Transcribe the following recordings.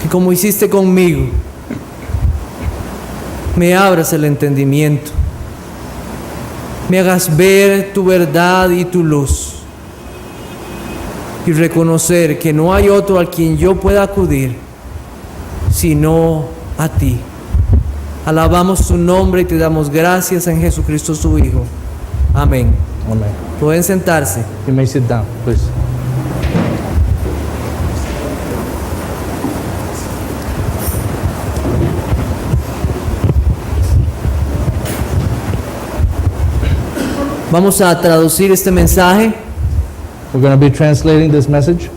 que como hiciste conmigo, me abras el entendimiento, me hagas ver tu verdad y tu luz, y reconocer que no hay otro a quien yo pueda acudir sino a ti. Alabamos tu nombre y te damos gracias en Jesucristo su Hijo. Amén. Amen. Pueden sentarse. You may sit down, please. Vamos a traducir este mensaje. We're going to be translating this message.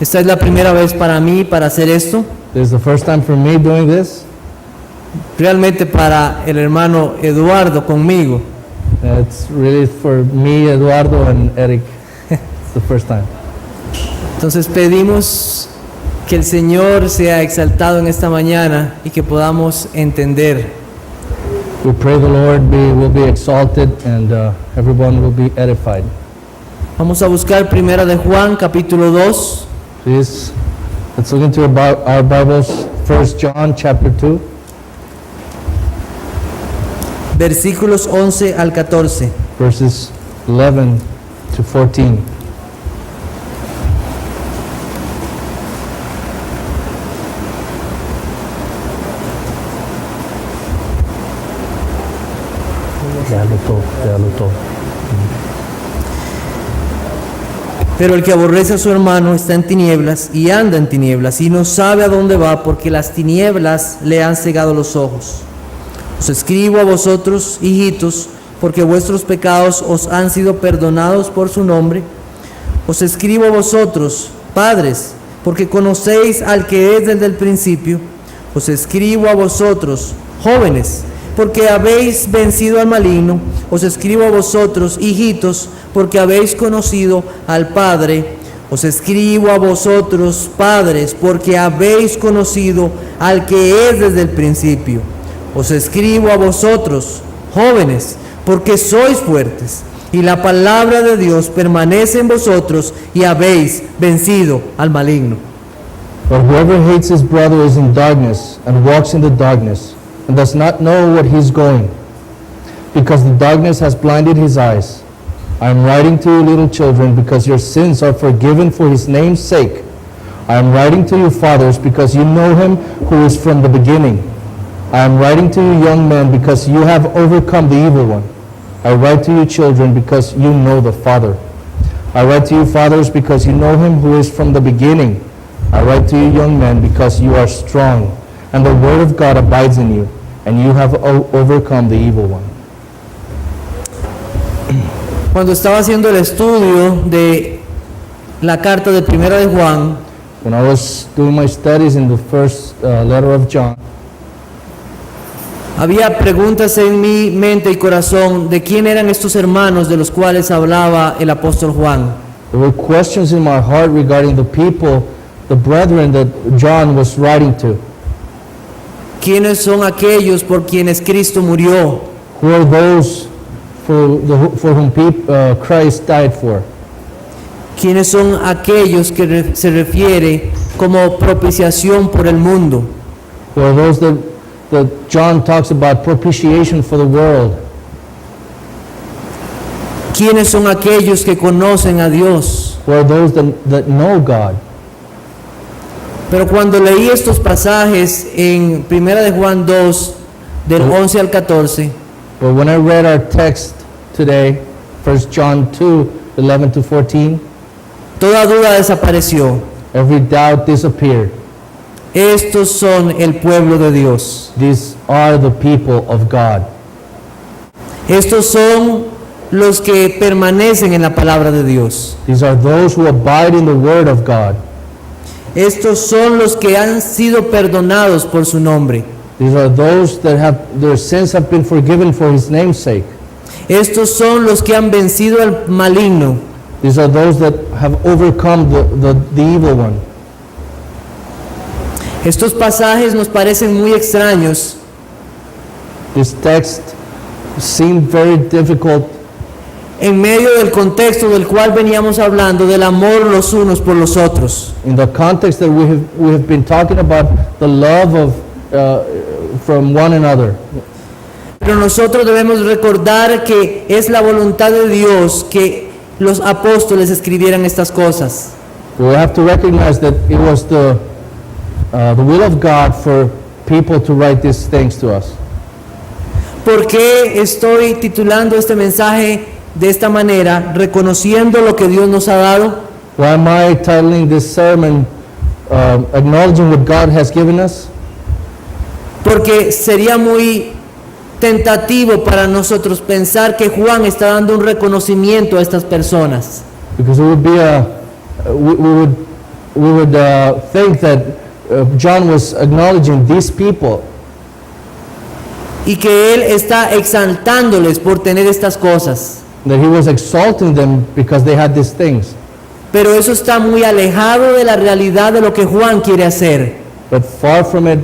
Esta es la primera vez para mí para hacer esto. This is the first time for me doing this. Realmente para el hermano Eduardo conmigo. It's really for me, Eduardo, and Eric. It's the first time. Entonces pedimos que el Señor sea exaltado en esta mañana y que podamos entender. We pray the Lord will be exalted and everyone will be edified. Vamos a buscar Primera de Juan, capítulo 2. Please, let's look into our Bibles, 1 John chapter 2. Versículos 11 al 14. Verses 11 to 14. Léalo todo. Pero el que aborrece a su hermano está en tinieblas y anda en tinieblas y no sabe a dónde va porque las tinieblas le han cegado los ojos. Os escribo a vosotros, hijitos, porque vuestros pecados os han sido perdonados por su nombre. Os escribo a vosotros, padres, porque conocéis al que es desde el principio. Os escribo a vosotros, jóvenes, porque habéis vencido al maligno. Os escribo a vosotros, hijitos, porque habéis conocido al Padre. Os escribo a vosotros, padres, porque habéis conocido al que es desde el principio. Os escribo a vosotros, jóvenes, porque sois fuertes, y la palabra de Dios permanece en vosotros, y habéis vencido al maligno. But whoever hates his brother is in darkness, and walks in the darkness, and does not know where he is going, because the darkness has blinded his eyes. I am writing to you, little children, because your sins are forgiven for his name's sake. I am writing to you, fathers, because you know him who is from the beginning. I am writing to you, young men, because you have overcome the evil one. I write to you, children, because you know the Father. I write to you, fathers, because you know him who is from the beginning. I write to you, young men, because you are strong, and the word of God abides in you, and you have overcome the evil one. Cuando estaba haciendo el estudio de la carta de Primera de Juan, When I was doing my studies in the first letter of John, había preguntas en mi mente y corazón de quién eran estos hermanos de los cuales hablaba el apóstol Juan. there were questions in my heart regarding the people, the brethren that John was writing to. ¿Quiénes son aquellos por quienes Cristo murió? Who are those for whom Christ died for? ¿Quiénes son aquellos que se refiere como propiciación por el mundo? Who are those that John talks about propitiation for the world? ¿Quiénes son aquellos que conocen a Dios? Who are those that know God? Pero cuando leí estos pasajes en Primera de Juan 2, del 11 al 14, But when I read our text today, 1 John 2, 11 to 14, toda duda desapareció. every doubt disappeared. Estos son el pueblo de Dios. These are the people of God. Estos son los que permanecen en la palabra de Dios. These are those who abide in the word of God. Estos son los que han sido perdonados por su nombre. These are those that their sins have been forgiven for his name's sake. Estos son los que han vencido al maligno. These are those that have overcome the evil one. Estos pasajes nos parecen muy extraños, This text seemed very difficult en medio del contexto del cual veníamos hablando, del amor los unos por los otros. In the context that we have been talking about the love of from one another. Pero nosotros debemos recordar que es la voluntad de Dios que los apóstoles escribieran estas cosas. We have to recognize that it was the will of God for people to write these things to us. ¿Por qué estoy titulando este mensaje de esta manera, reconociendo lo que Dios nos ha dado? Why am I titling this sermon acknowledging what God has given us? Porque sería muy tentativo para nosotros pensar que Juan está dando un reconocimiento a estas personas. Because it would be we would think that John was acknowledging these people, Y que él está exaltándoles por tener estas cosas. that he was exalting them because they had these things. Pero eso está muy alejado de la realidad de lo que Juan quiere hacer. But far from it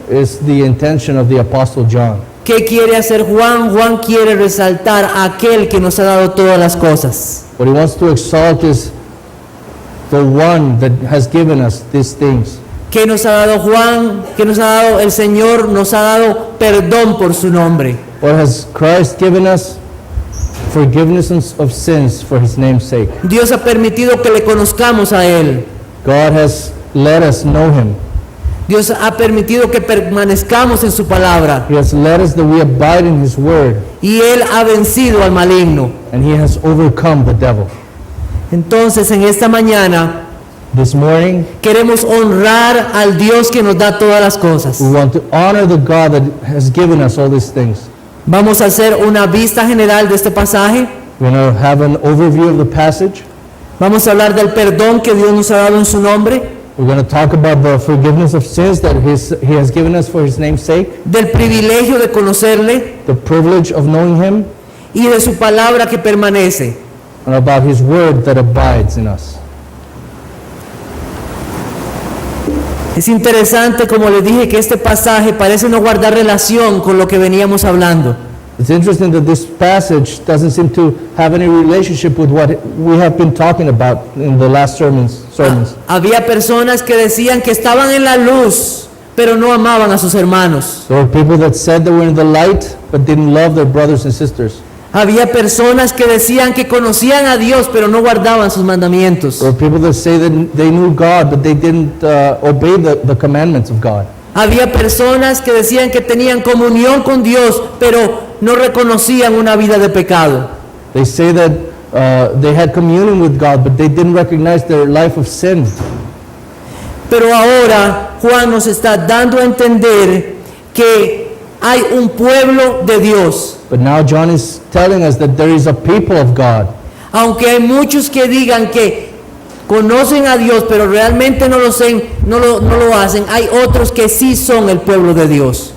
is the intention of the Apostle John. ¿Qué quiere hacer Juan? Juan quiere resaltar a aquel que nos ha dado todas las cosas. What he wants to exalt is the one that has given us these things. ¿Qué nos ha dado Juan? ¿Qué nos ha dado el Señor? Nos ha dado perdón por su nombre. What has Christ given us? Forgiveness of sins for his name's sake. Dios ha permitido que le conozcamos a Él. God has let us know him. Dios ha permitido que permanezcamos en su palabra. He has let us that we abide in his word, Y Él ha vencido al maligno. and he has overcome the devil. Entonces, en esta mañana This morning, queremos honrar al Dios que nos da todas las cosas. we want to honor the God that has given us all these things. Vamos a hacer una vista general de este pasaje. We're going to have an overview of the passage. Vamos a hablar del perdón que Dios nos ha dado en su nombre, We're going to talk about the forgiveness of sins that he has given us for his name's sake, del privilegio de conocerle the privilege of knowing him, y de su palabra que permanece. and about his word that abides in us. Es interesante, como les dije, que este pasaje parece no guardar relación con lo que veníamos hablando. It's interesting that this passage doesn't seem to have any relationship with what we have been talking about in the last sermons. Había personas que decían que estaban en la luz, pero no amaban a sus hermanos. There were people that said they were in the light but didn't love their brothers and sisters. Había personas que decían que conocían a Dios, pero no guardaban sus mandamientos. There were people that say that they knew God but they didn't obey the commandments of God. Había personas que decían que tenían comunión con Dios, pero no reconocían una vida de pecado. They say that they had communion with God but they didn't recognize their life of sin. Pero ahora Juan nos está dando a entender que hay un pueblo de Dios. But now John is telling us that there is a people of God. Aunque hay muchos que digan que conocen a Dios, pero realmente no lo hacen, hay otros que sí son el pueblo de Dios.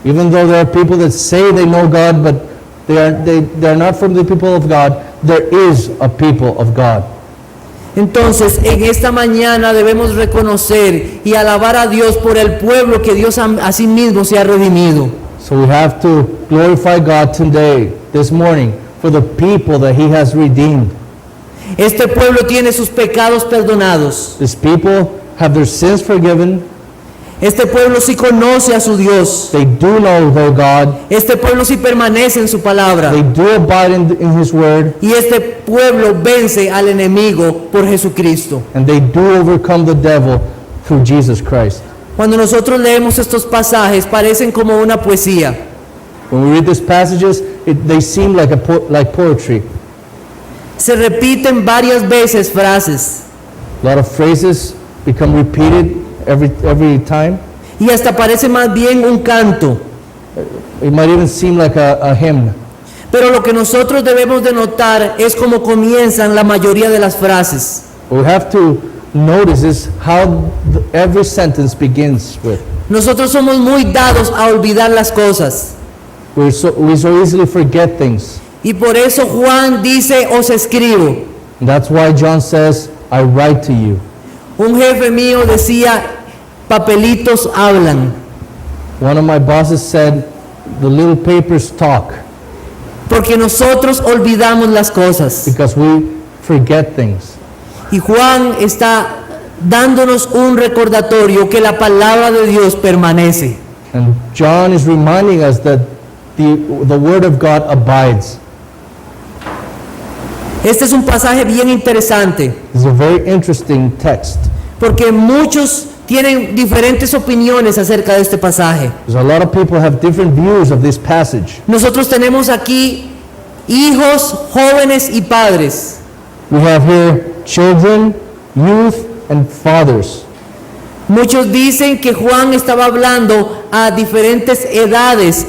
Even though there are people that say they know God, but they are not from the people of God, there is a people of God. Entonces, en esta mañana debemos reconocer y alabar a Dios por el pueblo que Dios a sí mismo se ha redimido. So we have to glorify God today, this morning, for the people that He has redeemed. Este pueblo tiene sus pecados perdonados. These people have their sins forgiven. Este pueblo sí conoce a su Dios. They do know their God. Este pueblo sí permanece en su palabra. They do abide in His word. Y este pueblo vence al enemigo por Jesucristo. And they do overcome the devil through Jesus Christ. Cuando nosotros leemos estos pasajes, parecen como una poesía. When we read these passages, they seem like like poetry. Se repiten varias veces frases A lot of phrases become repeated every time. y hasta parece más bien un canto. It might even seem like a hymn. Pero lo que nosotros debemos de notar es cómo comienzan la mayoría de las frases. What we have to notice is how every sentence begins with. Nosotros somos muy dados a olvidar las cosas. We so easily forget things. Y por eso Juan dice, os escribo. And that's why John says, I write to you. Un jefe mío decía, papelitos hablan. One of my bosses said, the little papers talk. porque nosotros olvidamos las cosas. because we forget things. Y Juan está dándonos un recordatorio que la palabra de Dios permanece. And John is reminding us that the Word of God abides. Este es un pasaje bien interesante, It's a very interesting text. porque muchos tienen diferentes opiniones acerca de este pasaje. Because a lot of people have different views of this passage. Nosotros tenemos aquí hijos, jóvenes y padres. We have here children, youth, and fathers. Muchos dicen que Juan estaba hablando a diferentes edades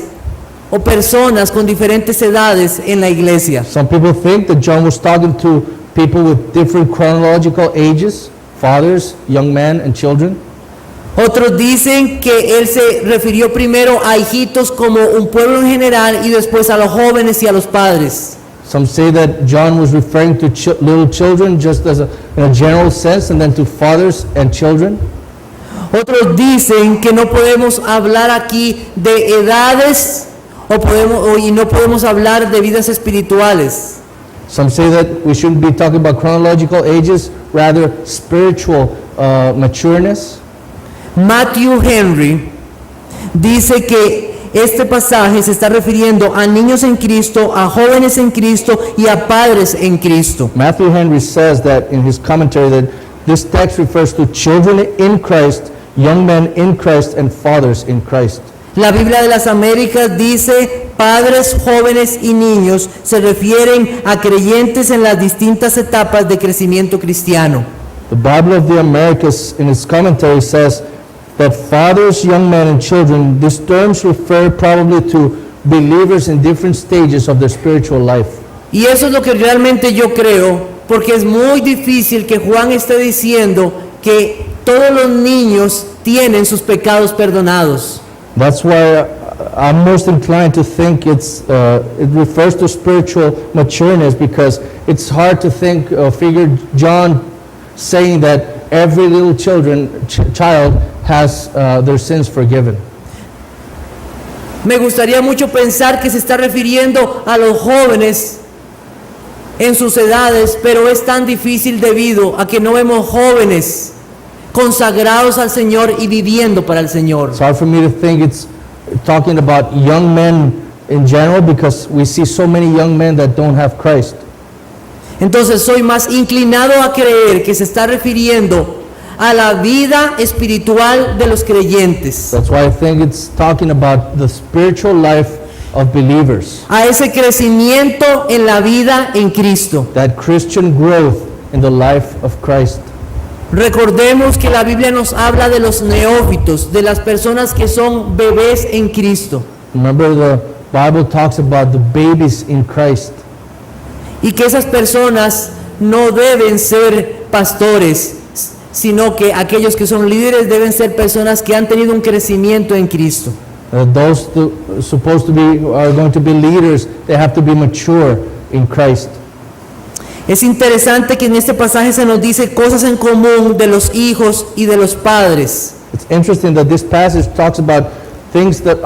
o personas con diferentes edades en la iglesia. Some people think that John was talking to people with different chronological ages, fathers, young men, and children. Otros dicen que él se refirió primero a hijitos como un pueblo en general y después a los jóvenes y a los padres. Some say that John was referring to little children just as in a general sense, and then to fathers and children. Otros dicen que no podemos hablar aquí de edades y no podemos hablar de vidas espirituales. Some say that we shouldn't be talking about chronological ages, rather spiritual matureness. Matthew Henry dice que este pasaje se está refiriendo a niños en Cristo, a jóvenes en Cristo y a padres en Cristo. Matthew Henry says that in his commentary that this text refers to children in Christ, young men in Christ, and fathers in Christ. La Biblia de las Américas dice padres, jóvenes y niños se refieren a creyentes en las distintas etapas de crecimiento cristiano. The Bible of the Americas, in its commentary, says that fathers, young men, and children, these terms refer probably to believers in different stages of their spiritual life. Y eso es lo que realmente yo creo, porque es muy difícil que Juan esté diciendo que todos los niños tienen sus pecados perdonados. That's why I'm most inclined to think it refers to spiritual matureness, because it's hard to figure John saying that every little child has their sins forgiven. Me gustaría mucho pensar que se está refiriendo a los jóvenes en sus edades, pero es tan difícil debido a que no vemos jóvenes consagrados al Señor y viviendo para el Señor. It's hard for me to think it's talking about young men in general, because we see so many young men that don't have Christ. Entonces soy más inclinado a creer que se está refiriendo a la vida espiritual de los creyentes, That's why I think it's talking about the spiritual life of believers, a ese crecimiento en la vida en Cristo. that Christian growth in the life of Christ. Recordemos que la Biblia nos habla de los neófitos, de las personas que son bebés en Cristo, Remember, the Bible talks about the babies in Christ, y que esas personas no deben ser pastores, sino que aquellos que son líderes deben ser personas que han tenido un crecimiento en Cristo. those supposed to be are going to be leaders. They have to be mature in Christ. Es interesante que en este pasaje se nos dice cosas en común de los hijos y de los padres. It's interesting that this passage talks about things that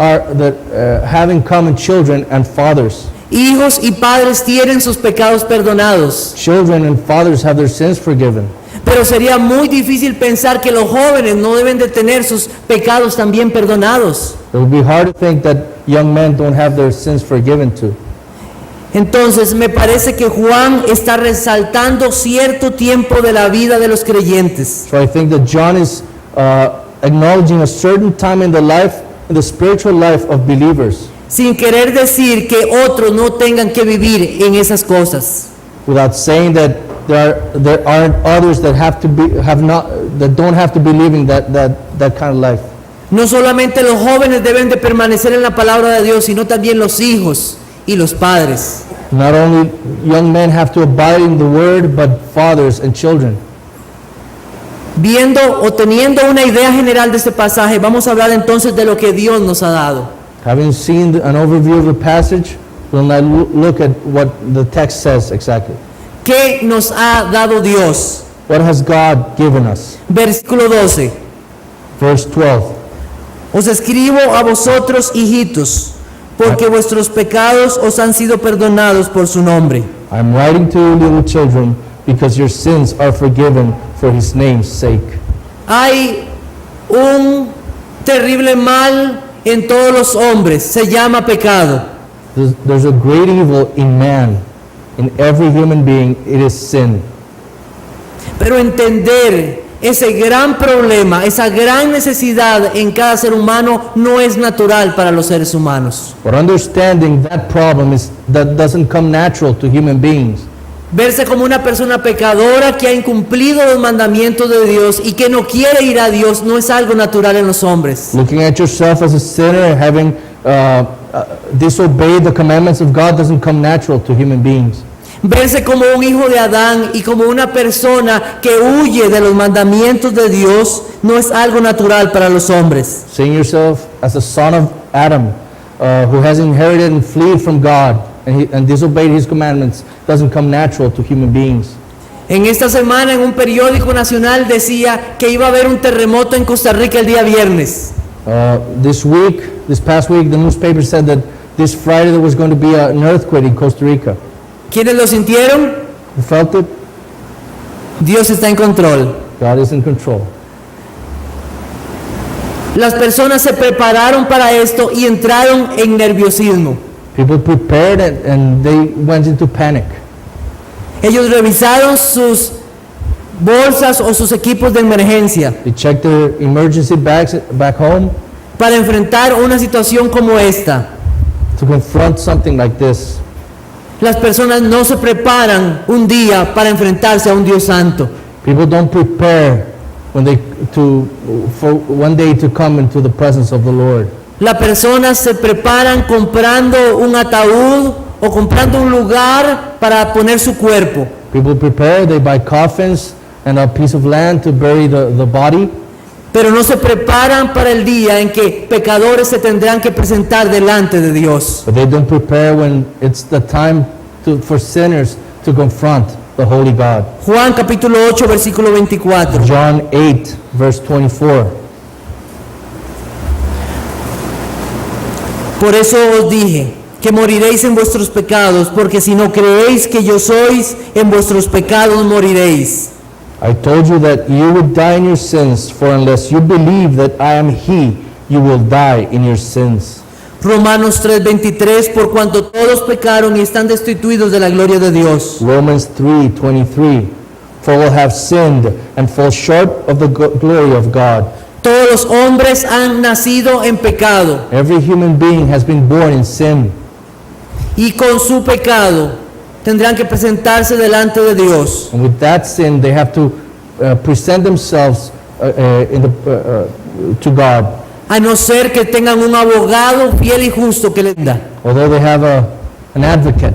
have in common children and fathers. Hijos y padres tienen sus pecados perdonados, Children and fathers have their sins forgiven. pero sería muy difícil pensar que los jóvenes no deben de tener sus pecados también perdonados. It would be hard to think that young men don't have their sins forgiven too. Entonces me parece que Juan está resaltando cierto tiempo de la vida de los creyentes. So I think that John is acknowledging a certain time in the spiritual life of believers, Sin querer decir que otros no tengan que vivir en esas cosas. without saying that there aren't others that don't have to be living that kind of life. No solamente los jóvenes deben de permanecer en la palabra de Dios, sino también los hijos y los padres. Not only young men have to abide in the word, but fathers and children. Viendo o teniendo una idea general de este pasaje, vamos a hablar entonces de lo que Dios nos ha dado. Having seen an overview of the passage, we'll now look at what the text says exactly. ¿Qué nos ha dado Dios? What has God given us? Versículo 12. Verse 12. Os escribo a vosotros, hijitos, porque vuestros pecados os han sido perdonados por su nombre. I am writing to you, little children, because your sins are forgiven for his name's sake. Hay un terrible mal en todos los hombres, se llama pecado. There's a great evil in man, in every human being, it is sin. Pero entender ese gran problema, esa gran necesidad en cada ser humano no es natural para los seres humanos. But understanding that problem that doesn't come natural to human beings. Verse como una persona pecadora que ha incumplido los mandamientos de Dios y que no quiere ir a Dios no es algo natural en los hombres. Looking at yourself as a sinner, having disobeyed the commandments of God doesn't come natural to human beings. Verse como un hijo de Adán y como una persona que huye de los mandamientos de Dios no es algo natural para los hombres. Seeing yourself as a son of Adam, who has inherited and fled from God and disobeyed his commandments doesn't come natural to human beings. En esta semana en un periódico nacional decía que iba a haber un terremoto en Costa Rica el día viernes. This past week, the newspaper said that this Friday there was going to be an earthquake in Costa Rica. ¿Quiénes lo sintieron? You felt it? Dios está en control. God is in control. Las personas se prepararon para esto y entraron en nerviosismo. People prepared and they went into panic. Ellos revisaron sus bolsas o sus equipos de emergencia They checked their emergency bags back home para enfrentar una situación como esta. to confront something like this. Las personas no se preparan un día para enfrentarse a un Dios santo. People don't prepare for one day to come into the presence of the Lord. Las personas se preparan comprando un ataúd o comprando un lugar para poner su cuerpo. People prepare, they buy coffins and a piece of land to bury the body, Pero no se preparan para el día en que pecadores se tendrán que presentar delante de Dios. but they don't prepare when it's the time for sinners to confront the holy God. Juan capítulo 8 versículo 24. John 8, verse 24. Por eso os dije que moriréis en vuestros pecados, porque si no creéis que yo sois, en vuestros pecados moriréis. I told you that you would die in your sins, for unless you believe that I am He, you will die in your sins. Romanos 3:23, por cuanto todos pecaron y están destituidos de la gloria de Dios. Romans 3:23. For all have sinned and fall short of the glory of God. Todos los hombres han nacido en pecado Every human being has been born in sin, y con su pecado tendrán que presentarse delante de Dios. and with that sin they have to present themselves to God. A no ser que tengan un abogado fiel y justo que les da. Although they have an advocate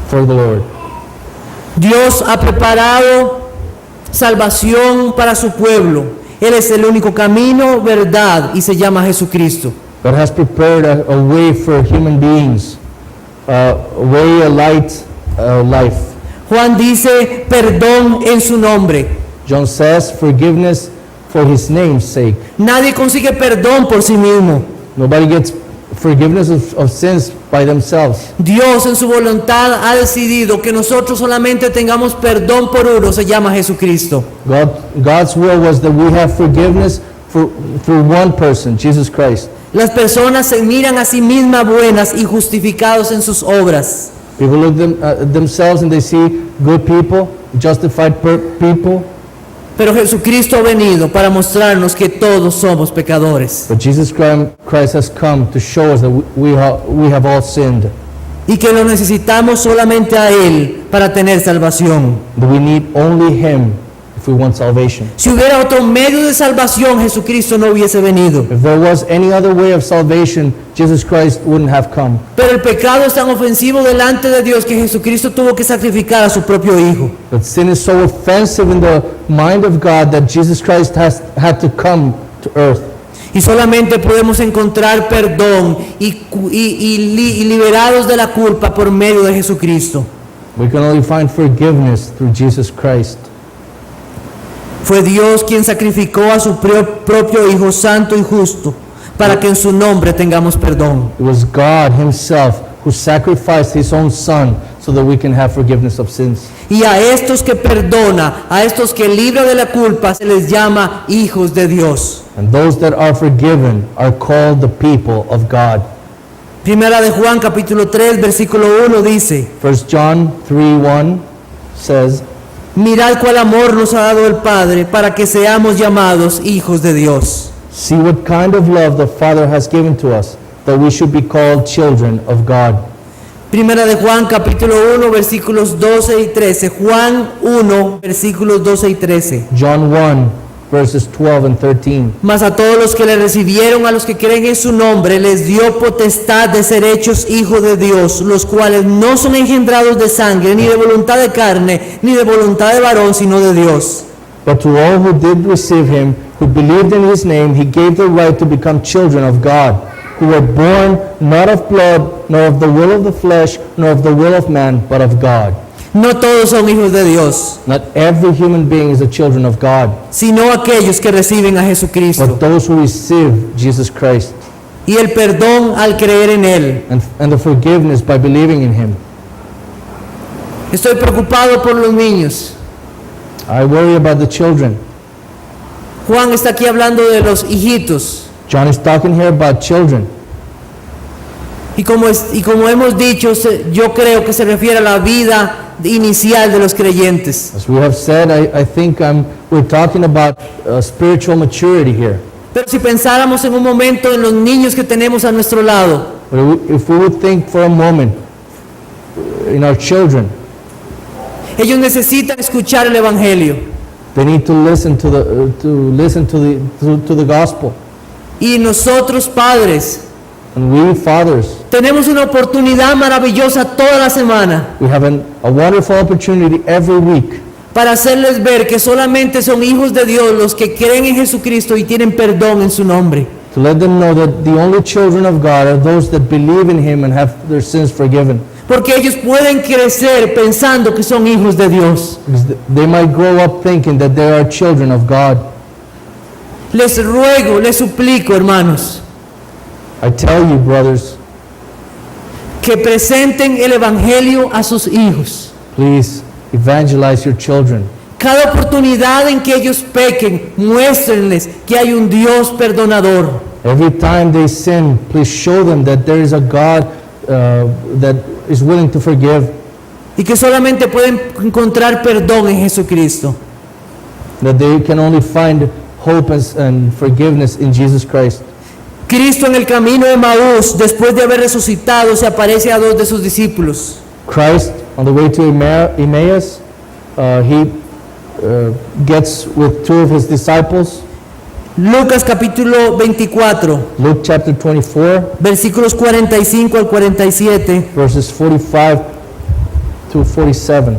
for the Lord. Dios ha preparado salvación para su pueblo. Él es el único camino, verdad, y se llama Jesucristo. God has prepared a way for human beings, a light life. Juan dice perdón en su nombre. John says forgiveness for His name's sake. Nadie consigue perdón por sí mismo. Nobody gets forgiveness of sins by themselves. Dios en su voluntad ha decidido que nosotros solamente tengamos perdón por uno, se llama Jesucristo. God's will was that we have forgiveness for one person, Jesus Christ. Las personas se miran a sí mismas buenas y justificados en sus obras. People look themselves and they see good people, justified people. Pero Jesucristo ha venido para mostrarnos que todos somos pecadores But Jesus Christ has come to show us that we have all sinned. y que lo necesitamos solamente a Él para tener salvación. That we need only Him if we want salvation. Si hubiera otro medio de salvación, Jesucristo no hubiese venido. If there was any other way of salvation, Jesus Christ wouldn't have come. Pero el pecado es tan ofensivo delante de Dios que Jesucristo tuvo que sacrificar a su propio Hijo. But sin is so offensive in the mind of God that Jesus Christ had to come to earth. Y solamente podemos encontrar perdón y liberados de la culpa por medio de Jesucristo. We can only find forgiveness through Jesus Christ. Fue Dios quien sacrificó a su propio Hijo santo y justo para que en su nombre tengamos perdón. It was God himself who sacrificed his own son so that we can have forgiveness of sins. Y a estos que perdona, a estos que libra de la culpa, se les llama hijos de Dios. And those that are forgiven are called the people of God. Primera de Juan capítulo 3 versículo 1 dice: 1 John 3:1 says, mirad cuál amor nos ha dado el Padre para que seamos llamados hijos de Dios. see what kind of love the Father has given to us, that we should be called children of God. Primera de Juan capítulo 1 versículos 12 y 13. Juan 1 versículos 12 y 13. John 1 verses 12 and 13. Mas a todos los que le recibieron, a los que creen en su nombre, les dio potestad de ser hechos hijos de Dios, los cuales no son engendrados de sangre, ni de voluntad de carne, ni de voluntad de varón, sino de Dios. But to all who did receive him, who believed in his name, he gave the right to become children of God, who were born not of blood, nor of the will of the flesh, nor of the will of man, but of God. No todos son hijos de Dios, Not every human being is a children of God, sino aquellos que reciben a Jesucristo but those who receive Jesus Christ y el perdón al creer en Él. and the forgiveness by believing in him. Estoy preocupado por los niños. I worry about the children. Juan está aquí hablando de los hijitos. John is talking here about children. Y como hemos dicho, yo creo que se refiere a la vida inicial de los creyentes. As we have said, I think we're talking about spiritual maturity here. Pero si pensáramos en un momento en los niños que tenemos a nuestro lado, But if we would think for a moment in our children, ellos necesitan escuchar el Evangelio. they need to listen to the gospel. Y nosotros, padres, And we fathers, tenemos una oportunidad maravillosa toda la semana we have a wonderful opportunity every week para hacerles ver que solamente son hijos de Dios los que creen en Jesucristo y tienen perdón en su nombre. to let them know that the only children of God are those that believe in him and have their sins forgiven. Porque ellos pueden crecer pensando que son hijos de Dios. Because they might grow up thinking that they are children of God. Les ruego, les suplico, hermanos, I tell you, brothers, que presenten el Evangelio a sus hijos. please evangelize your children. Cada oportunidad en que ellos pequen, muéstrenles que hay un Dios perdonador. Every time they sin, please show them that there is a God that is willing to forgive, Y que solamente pueden encontrar perdón en Jesucristo. that they can only find hope and forgiveness in Jesus Christ. Cristo en el camino de Maús, después de haber resucitado, se aparece a dos de sus discípulos. Christ, on the way to Emmaus, he gets with two of his disciples. Lucas capítulo 24, Luke chapter 24, versículos 45 al 47. verses 45 to 47.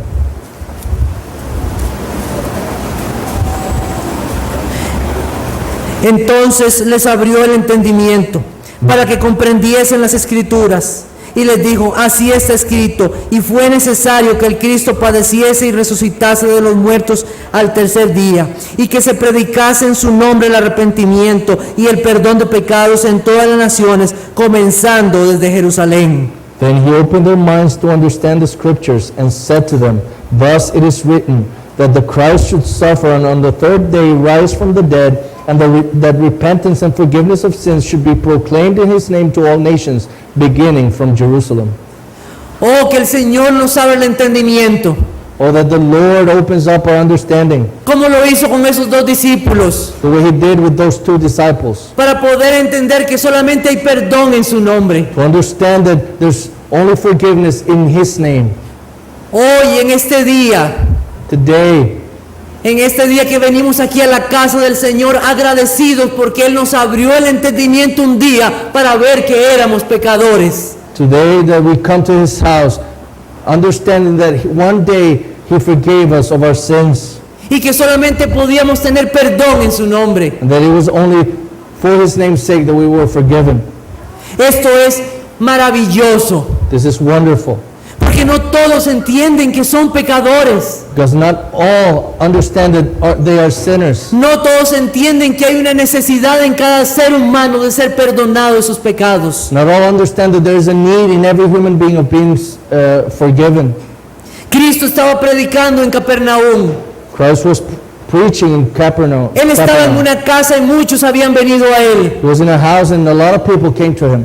Entonces les abrió el entendimiento para que comprendiesen las Escrituras y les dijo: así está escrito, y fue necesario que el Cristo padeciese y resucitase de los muertos al tercer día, y que se predicase en su nombre el arrepentimiento y el perdón de pecados en todas las naciones, comenzando desde Jerusalén. Then he opened their minds to understand the scriptures and said to them, thus it is written, that the Christ should suffer and on the third day rise from the dead, and that repentance and forgiveness of sins should be proclaimed in his name to all nations, beginning from Jerusalem. Oh, que el Señor nos abra el entendimiento, Oh, that the Lord opens up our understanding, como lo hizo con esos dos discípulos, the way he did with those two disciples, para poder entender que solamente hay perdón en su nombre. to understand that there's only forgiveness in his name. Hoy, en este día, Today, que venimos aquí a la casa del Señor, agradecidos porque Él nos abrió el entendimiento un día para ver que éramos pecadores. today that we come to his house, understanding that one day he forgave us of our sins, Y que solamente podíamos tener perdón en su nombre. and that it was only for his name's sake that we were forgiven. Esto es maravilloso. This is wonderful. Porque Porque no todos entienden que son pecadores. Because not all understand that they are sinners. No todos entienden que hay una necesidad en cada ser humano de ser perdonado de sus pecados. Not all understand that there is a need in every human being of being forgiven. Cristo estaba predicando en Capernaum. Christ was preaching in Capernaum. Él estaba en una casa y muchos habían venido a él. He was in a house and a lot of people came to him.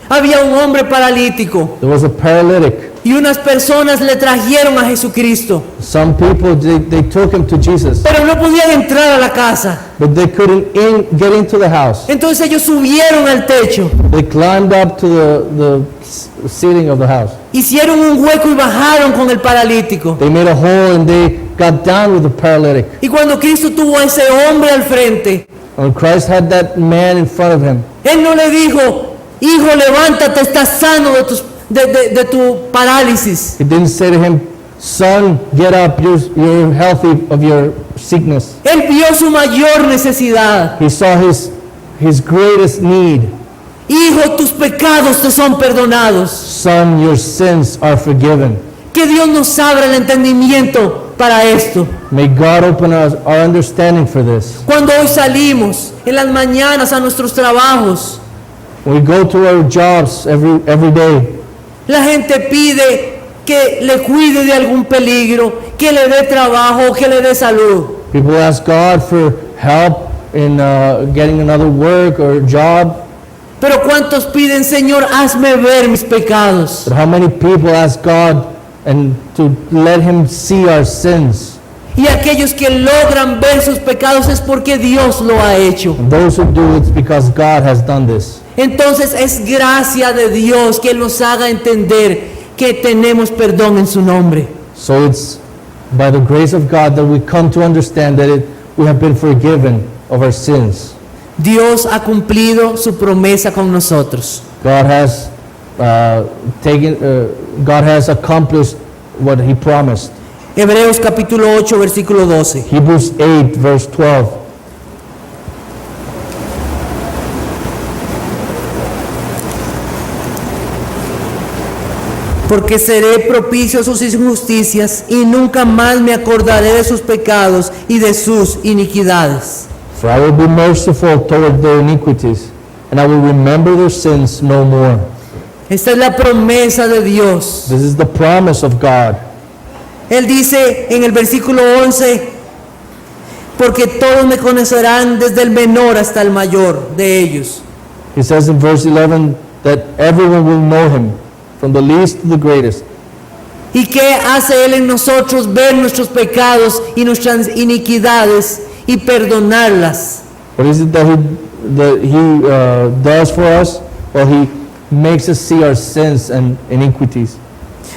Había un hombre paralítico There was a paralytic. y unas personas le trajeron a Jesucristo, Some people, they took him to Jesus, pero no podían entrar a la casa. but they couldn't get into the house. Entonces ellos subieron al techo, They climbed up to the ceiling of the house. hicieron un hueco y bajaron con el paralítico. They made a hole and they got down with the paralytic. Y cuando Cristo tuvo a ese hombre al frente, When Christ had that man in front of him, Él no le dijo, hijo, levántate, estás sano de tu parálisis. he didn't say to him, son, get up, you're healthy of your sickness. Él vio su mayor necesidad. He saw his greatest need. Hijo, tus pecados te son perdonados. Son, your sins are forgiven. Que Dios nos abra el entendimiento para esto. May God open our understanding for this. Cuando hoy salimos en las mañanas a nuestros trabajos, When we go to our jobs every day, la gente pide que le cuide de algún peligro, que le dé trabajo, que le dé salud. people ask God for help in getting another work or job. Pero ¿cuántos piden, Señor, hazme ver mis pecados? But how many people ask God and to let him see our sins? Y aquellos que logran ver sus pecados es porque Dios lo ha hecho. And those who do it's because God has done this. Entonces es gracia de Dios que nos haga entender que tenemos perdón en su nombre. So it's by the grace of God that we come to understand that we have been forgiven of our sins. Dios ha cumplido su promesa con nosotros. God has God has accomplished what he promised. Hebreos capítulo 8, versículo 12. Hebrews 8 verse 12. Porque seré propicio a sus injusticias y nunca más me acordaré de sus pecados y de sus iniquidades. For I will be merciful toward their iniquities, and I will remember their sins no more. Esta es la promesa de Dios. This is the promise of God. Él dice en el versículo 11, porque todos me conocerán desde el menor hasta el mayor de ellos. He says in verse 11 that everyone will know him, from the least to the greatest. ¿Y qué hace Él en nosotros? Ver nuestros pecados y nuestras iniquidades y perdonarlas. What is it that he does for us? Well, he makes us see our sins and iniquities.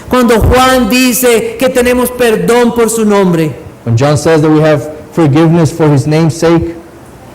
Cuando Juan dice que tenemos perdón por su nombre, When John says that we have forgiveness for his name's sake,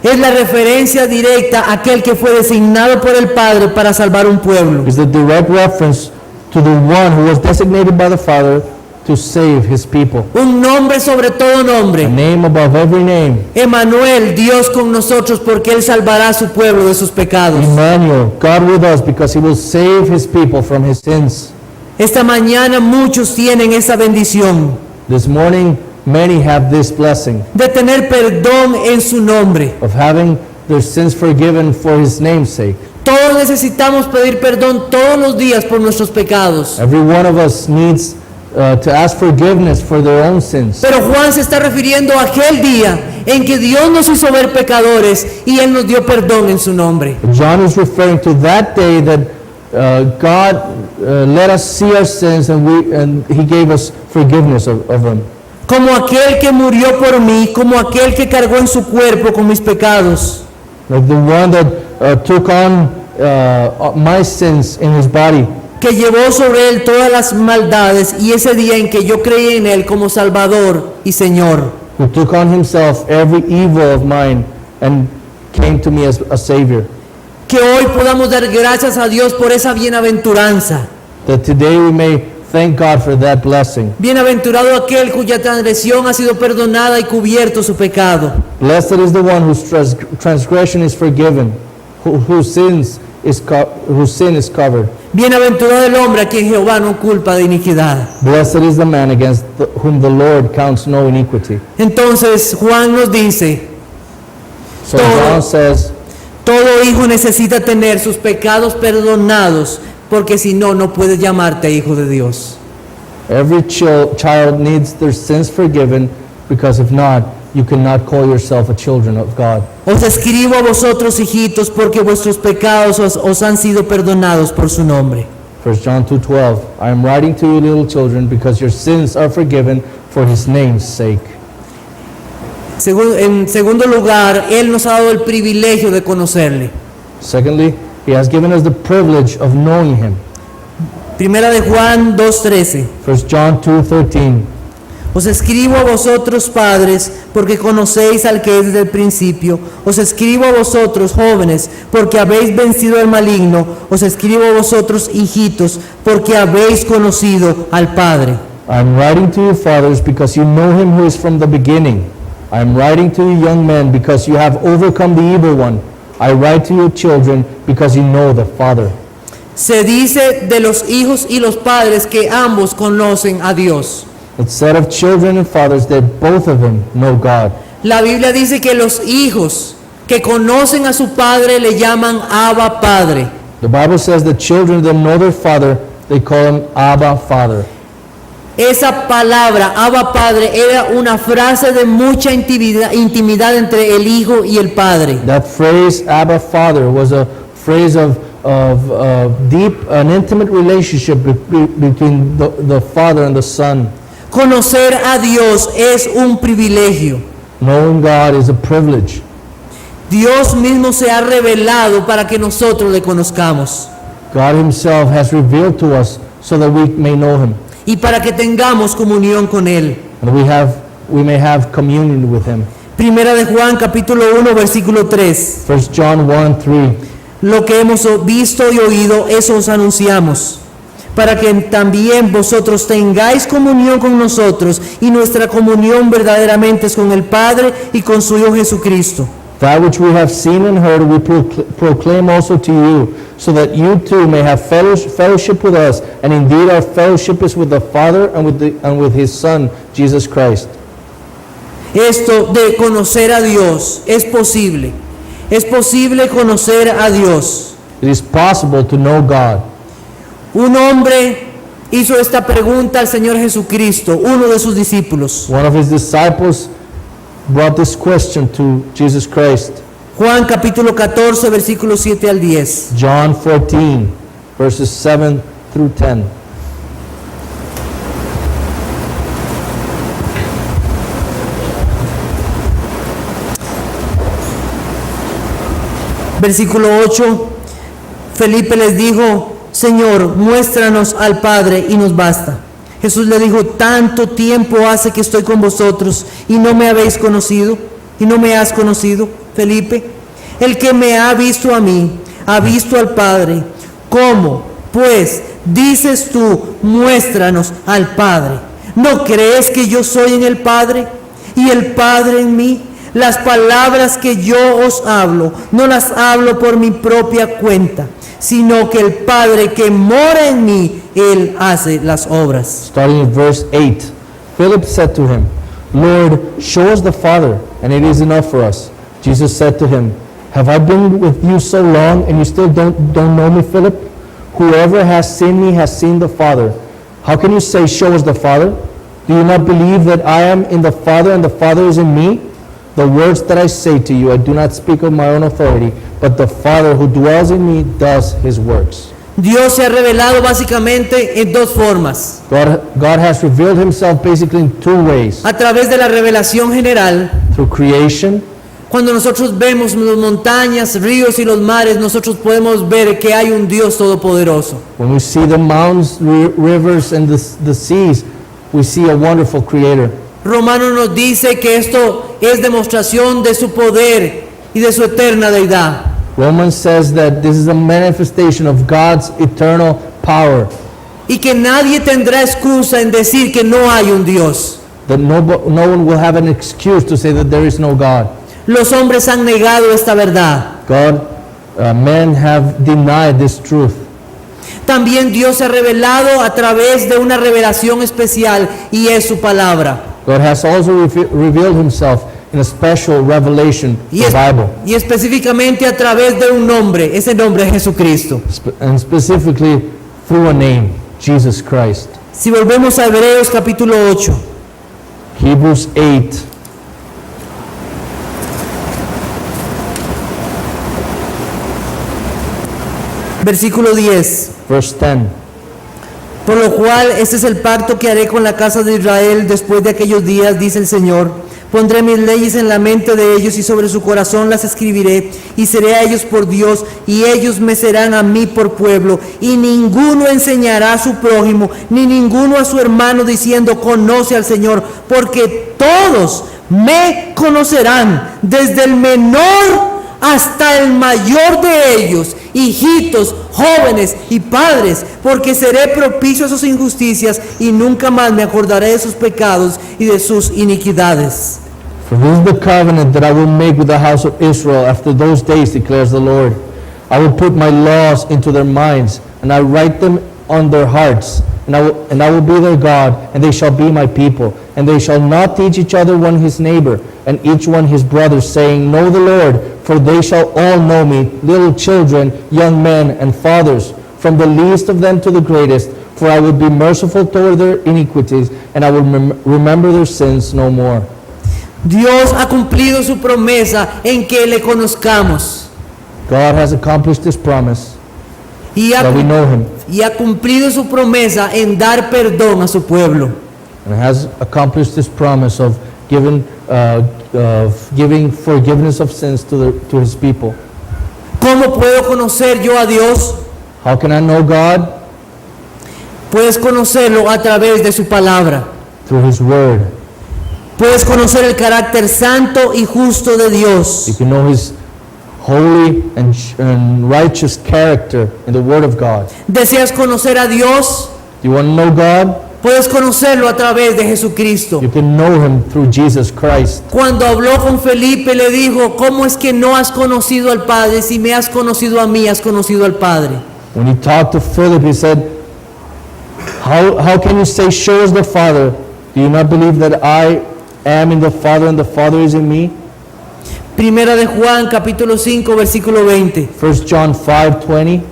es la referencia directa a aquel que fue designado por el Padre para salvar un pueblo. is the direct reference to the one who was designated by the Father to save his people. Un nombre sobre todo A nombre. name above every name. Emmanuel, Dios con nosotros, porque Él salvará a su pueblo de sus pecados. Emmanuel, God with us, because he will save his people from his sins. Esta mañana muchos tienen esa bendición This morning, many have this blessing de tener perdón en su nombre. of having their sins forgiven for his name's sake. Todos necesitamos pedir perdón todos los días por nuestros pecados. Every one of us needs to ask forgiveness for their own sins. Pero Juan se está refiriendo a aquel día en que Dios nos hizo ver pecadores y Él nos dio perdón en su nombre. John is referring to that day that God let us see our sins and he gave us forgiveness of them. Como aquel que murió por mí, como aquel que cargó en su cuerpo con mis pecados. Like the one that took on my sins in his body, Que llevó sobre Él todas las maldades y ese día en que yo creí en Él como Salvador y Señor. who took on himself every evil of mine and came to me as a Savior. Que hoy podamos dar gracias a Dios por esa bienaventuranza. That today we may thank God for that blessing. Bienaventurado aquel cuya transgresión ha sido perdonada y cubierto su pecado. Blessed is the one whose transgression is forgiven, whose sins whose sin is covered. Bienaventurado el hombre a quien Jehová no culpa de iniquidad. Blessed is the man against whom the Lord counts no iniquity. Entonces Juan nos dice, So Todo. John says, todo hijo necesita tener sus pecados perdonados, porque si no, no puedes llamarte hijo de Dios. every child needs their sins forgiven, because if not, you cannot call yourself a children of God. Os escribo a vosotros, hijitos, porque vuestros pecados os han sido perdonados por su nombre. 1 John 2:12, I am writing to you, little children, because your sins are forgiven for his name's sake. En segundo lugar, Él nos ha dado el privilegio de conocerle. Secondly, he has given us the privilege of knowing him. Primera de Juan 2:13. 1 John 2:13, Os escribo a vosotros, padres, porque conocéis al que es desde el principio. Os escribo a vosotros, jóvenes, porque habéis vencido al maligno. Os escribo a vosotros, hijitos, porque habéis conocido al Padre. I am writing to you, fathers, because you know him who is from the beginning. I am writing to you, young men, because you have overcome the evil one. I write to you, children, because you know the Father. Se dice de los hijos y los padres que ambos conocen a Dios. It's said of children and fathers that both of them know God. La Biblia dice que los hijos que conocen a su padre le llaman Abba Padre. The Bible says that children that know their father, they call him Abba, Father. Esa palabra, Abba Padre, era una frase de mucha intimidad entre el hijo y el padre. That phrase, Abba, Father, was a phrase of deep and intimate relationship between the father and the son. Conocer a Dios es un privilegio. Knowing God is a privilege. Dios mismo se ha revelado para que nosotros le conozcamos God himself has revealed to us so that we may know him, y para que tengamos comunión con Él. and we may have communion with him. Primera de Juan, capítulo 1, versículo 3. 1 John 1:3. Lo que hemos visto y oído, eso os anunciamos, para que también vosotros tengáis comunión con nosotros, y nuestra comunión verdaderamente es con el Padre y con su Hijo Jesucristo. That which we have seen and heard we proclaim also to you, so that you too may have fellowship with us, and indeed our fellowship is with the Father and with his Son, Jesus Christ. Esto de conocer a Dios es posible. Es posible conocer a Dios. It is possible to know God. Un hombre hizo esta pregunta al Señor Jesucristo, uno de sus discípulos. One of his disciples brought this question to Jesus Christ. Juan capítulo 14, versículos 7 al 10. John 14, verses 7 through 10. Versículo 8, Felipe les dijo, Señor, muéstranos al Padre y nos basta. Jesús le dijo, tanto tiempo hace que estoy con vosotros y no me habéis conocido, y no me has conocido, Felipe. El que me ha visto a mí, ha visto al Padre. ¿Cómo? Pues, dices tú, muéstranos al Padre. ¿No crees que yo soy en el Padre y el Padre en mí? Las palabras que yo os hablo, no las hablo por mi propia cuenta, sino que el Padre que mora en mí, Él hace las obras. Starting at verse 8, Philip said to him, Lord, show us the Father, and it is enough for us. Jesus said to him, have I been with you so long, and you still don't know me, Philip? Whoever has seen me has seen the Father. How can you say, show us the Father? Do you not believe that I am in the Father, and the Father is in me? The words that I say to you, I do not speak of my own authority, but the Father who dwells in me does his works. Dios se ha revelado básicamente en dos formas. God has revealed himself basically in two ways. A través de la revelación general, Through creation, cuando nosotros vemos las montañas, ríos y los mares, nosotros podemos ver que hay un Dios todopoderoso. when we see the mountains, rivers, and the seas, we see a wonderful creator. Romano nos dice que esto es demostración de su poder y de su eterna deidad. Romans says that this is a manifestation of God's eternal power, Y que nadie tendrá excusa en decir que no hay un Dios. that no one will have an excuse to say that there is no God. Los hombres han negado esta verdad. men have denied this truth. También Dios se ha revelado a través de una revelación especial y es su palabra. God has also revealed himself in a special revelation, Y, the Bible, y específicamente a través de un nombre, ese nombre es Jesucristo. and specifically through a name, Jesus Christ. Si volvemos a Hebreos capítulo 8, Hebrews 8, versículo 10. verse 10. Por lo cual, este es el pacto que haré con la casa de Israel después de aquellos días, dice el Señor. Pondré mis leyes en la mente de ellos y sobre su corazón las escribiré, y seré a ellos por Dios, y ellos me serán a mí por pueblo. Y ninguno enseñará a su prójimo, ni ninguno a su hermano, diciendo, conoce al Señor, porque todos me conocerán, desde el menor hasta el mayor de ellos, hijitos, jóvenes y padres, porque seré propicio a sus injusticias y nunca más me acordaré de sus pecados y de sus iniquidades. For this is the covenant that I will make with the house of Israel after those days, declares the Lord. I will put my laws into their minds, and I write them on their hearts. And I will be their God, and they shall be my people. And they shall not teach each other one his neighbor, and each one his brother, saying, Know the Lord, for they shall all know me, little children, young men, and fathers, from the least of them to the greatest. For I will be merciful toward their iniquities, and I will remember their sins no more. Dios ha cumplido su promesa en que le conozcamos God has accomplished his promise y that we know him, ha cumplido su promesa en dar perdón a su pueblo. and has accomplished his promise of giving forgiveness of sins to his people. ¿Cómo puedo conocer yo a Dios? How can I know God? Puedes conocerlo a través de su palabra. Through his word. Puedes conocer el carácter santo y justo de You Dios. can know his holy and righteous character in the word of God. ¿Deseas conocer a Dios? Do you want to know God? Puedes conocerlo a través de Jesucristo. You can know him through Jesus Christ. Cuando habló con Felipe le dijo, ¿cómo es que no has conocido al Padre? Si me has conocido a mí, has conocido al Padre. When he talked to Philip, he said, How can you say, show us the Father? Do you not believe that I am in the Father and the Father is in me? Primera de Juan, capítulo 5, versículo 20. 1 John 5:20.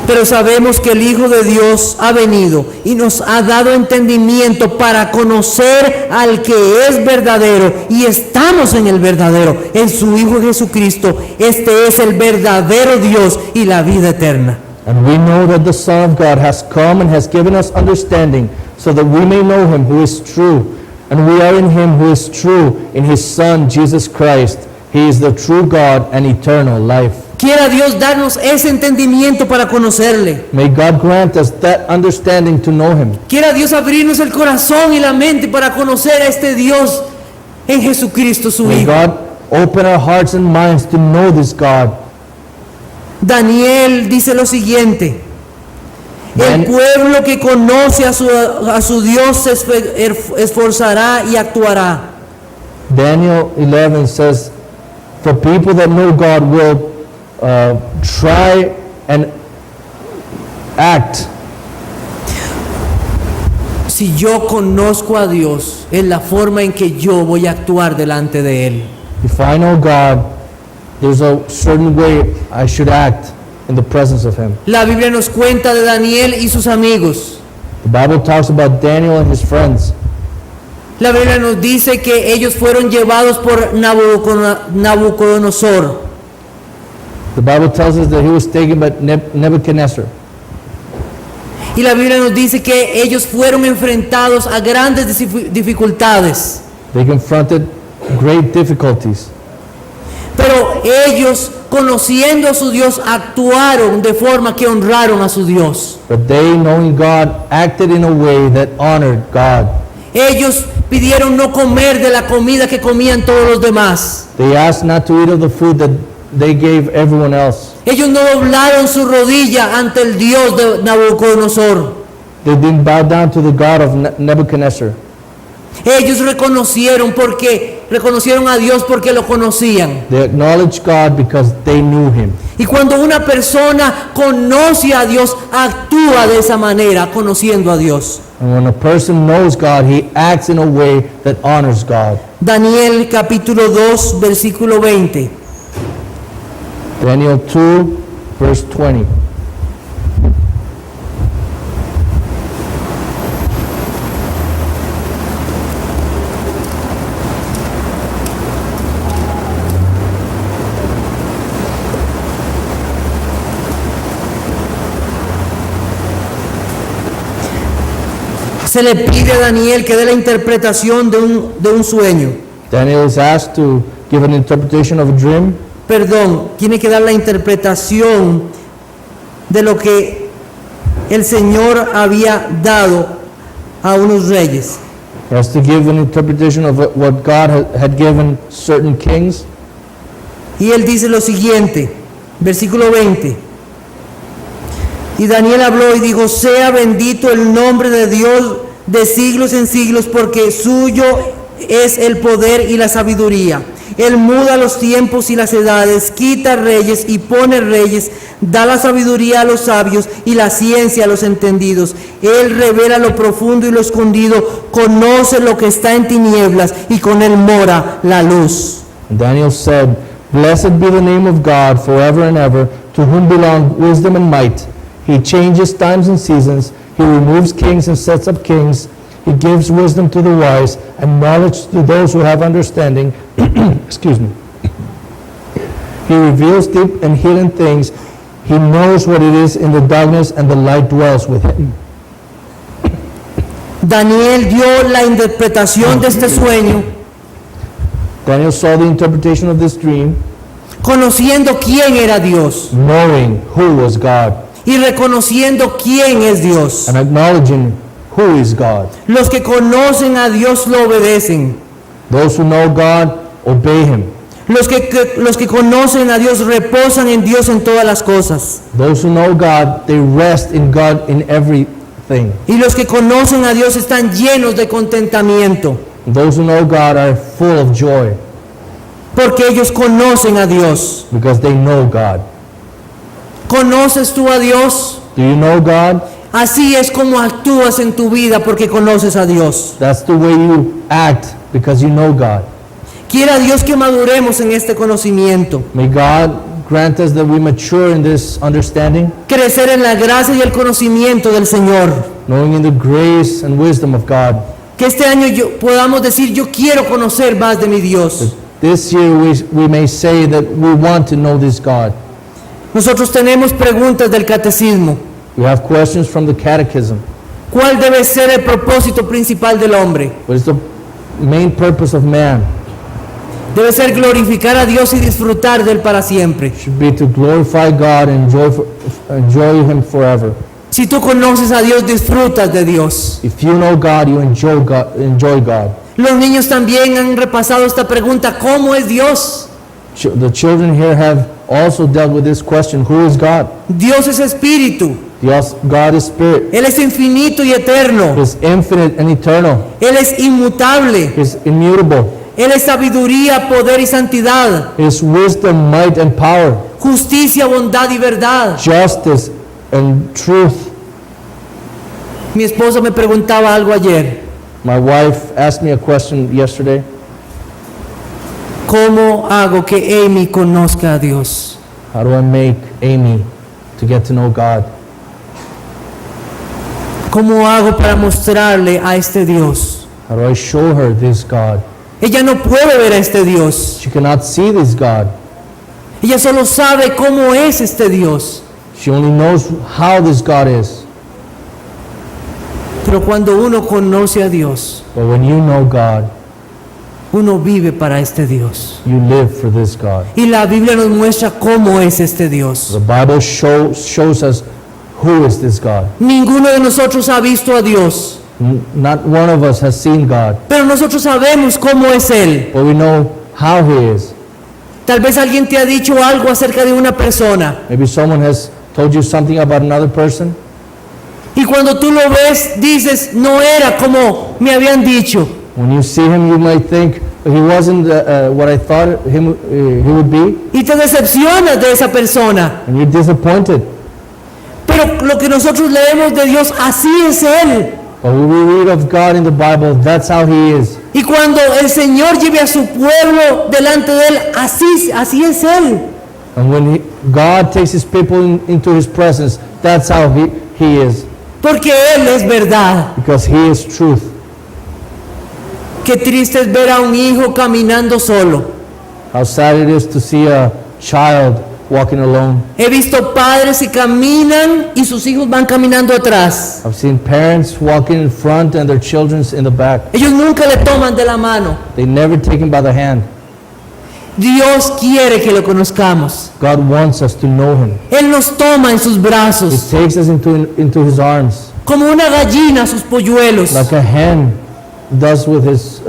Pero sabemos que el Hijo de Dios ha venido y nos ha dado entendimiento para conocer al que es verdadero, y estamos en el verdadero, en su Hijo Jesucristo. Este es el verdadero Dios y la vida eterna. And we know that the Son of God has come and has given us understanding, so that we may know him who is true. And we are in him who is true, in his Son, Jesus Christ. He is the true God and eternal life. Quiera Dios darnos ese entendimiento para conocerle. May God grant us that understanding to know him. Quiera Dios abrirnos el corazón y la mente para conocer a este Dios en Jesucristo su May Hijo. God open our hearts and minds to know this God. Daniel dice lo siguiente: el pueblo que conoce a su Dios se esforzará y actuará. Daniel 11 says, the people that know God will try and act. Si yo conozco a Dios, es la forma en que yo voy a actuar delante de Él. If I know God, there's a certain way I should act in the presence of him. La Biblia nos cuenta de Daniel y sus amigos. The Bible talks about Daniel and his friends. La Biblia nos dice que ellos fueron llevados por Nabucodonosor. The Bible tells us that he was taken by Nebuchadnezzar. Y la Biblia nos dice que ellos fueron enfrentados a grandes dificultades. They confronted great difficulties. Pero ellos, conociendo a su Dios, actuaron de forma que honraron a su Dios. But they, knowing God, acted in a way that honored God. Ellos pidieron no comer de la comida que comían todos los demás. They asked not to eat of the food that they gave everyone else. Ellos no doblaron su rodilla ante el Dios de Nabucodonosor. They didn't bow down to the God of Nebuchadnezzar. Ellos reconocieron a Dios porque lo conocían. They acknowledged God because they knew Him. Y cuando una persona conoce a Dios, actúa de esa manera, conociendo a Dios. And when a person knows God, he acts in a way that honors God. Daniel capítulo 2, versículo 20. Daniel 2, verse 20. Se le pide a Daniel que dé la interpretación de un sueño. Daniel is asked to give an interpretation of a dream. Perdón, tiene que dar la interpretación de lo que el Señor había dado a unos reyes. He has to give an interpretation of what God had given certain kings. Y él dice lo siguiente, versículo 20. Y Daniel habló y dijo, sea bendito el nombre de Dios de siglos en siglos, porque suyo es el poder y la sabiduría. Él muda los tiempos y las edades, quita reyes y pone reyes, da la sabiduría a los sabios y la ciencia a los entendidos. Él revela lo profundo y lo escondido, conoce lo que está en tinieblas y con él mora la luz. And Daniel said, Blessed be the name of God forever and ever, to whom belong wisdom and might. He changes times and seasons. He removes kings and sets up kings. He gives wisdom to the wise and knowledge to those who have understanding. Excuse me. He reveals deep and hidden things. He knows what it is in the darkness, and the light dwells with him. Daniel dio la interpretación de este sueño, Daniel saw the interpretation of this dream, conociendo quién era Dios knowing who was God y reconociendo quién es Dios. and acknowledging who is God. Los que conocen a Dios lo obedecen. Those who know God obey Him. Los que conocen a Dios reposan en Dios en todas las cosas. Those who know God, they rest in God in everything. Y los que conocen a Dios están llenos de contentamiento, Those who know God are full of joy porque ellos conocen a Dios. because they know God. ¿Conoces tú a Dios? Do you know God? Así es como actúas en tu vida porque conoces a Dios. That's the way you act because you know God. Quiera Dios que maduremos en este conocimiento, May God grant us that we mature in this understanding, crecer en la gracia y el conocimiento del Señor. knowing in the grace and wisdom of God. Que este año podamos decir, yo quiero conocer más de mi Dios. This year we may say that we want to know this God. Nosotros tenemos preguntas del catecismo. We have questions from the catechism. ¿Cuál debe ser el propósito principal del hombre? What is the main purpose of man? Debe ser glorificar a Dios y disfrutar de Él para siempre. Should be to glorify God and enjoy Him forever. Si tú conoces a Dios, disfrutas de Dios. If you know God, you enjoy God. Los niños también han repasado esta pregunta, ¿cómo es Dios? The children here have also dealt with this question, who is God? Dios es espíritu. Yes, God is spirit. Él es infinito y eterno. He is infinite and eternal. Él es inmutable. He is immutable. Él es sabiduría, poder y santidad. He is wisdom, might, and power, Justicia, bondad y verdad. justice, and truth. Mi esposa me preguntaba algo ayer. My wife asked me a question yesterday. ¿Cómo hago que Amy conozca a Dios? How do I make Amy to get to know God? ¿Cómo hago para mostrarle a este Dios? How do I show her this God? Ella no puede ver a este Dios. She cannot see this God. Ella solo sabe cómo es este Dios. She only knows how this God is. Pero cuando uno conoce a Dios, But when you know God, uno vive para este Dios. you live for this God. Y la Biblia nos muestra cómo es este Dios. The Bible shows us who is this God. Ninguno de nosotros ha visto a Dios, Not one of us has seen God, pero nosotros sabemos cómo es Él. but we know how He is. Tal vez alguien te ha dicho algo acerca de una persona, Maybe someone has told you something about another person, y cuando tú lo ves, dices, no era como me habían dicho. When you see him, you might think he wasn't what I thought he would be, y te decepcionas de esa persona. and you're disappointed. Pero lo que nosotros leemos de Dios, así es Él. But when we read of God in the Bible, that's how he is. Y cuando el Señor lleve a su pueblo delante de Él, así es Él. And when God takes his people into his presence, that's how he is. Porque Él es verdad. Because he is truth. Qué triste es ver a un hijo caminando solo. How sad it is to see a child walking alone. He visto padres que caminan y sus hijos van caminando atrás. I've seen parents walking in front and their children's in the back. Ellos nunca le toman de la mano. They never take him by the hand. Dios quiere que lo conozcamos. God wants us to know him. Él nos toma en sus He brazos, takes us into his arms, como una gallina a sus polluelos. like a hen does with his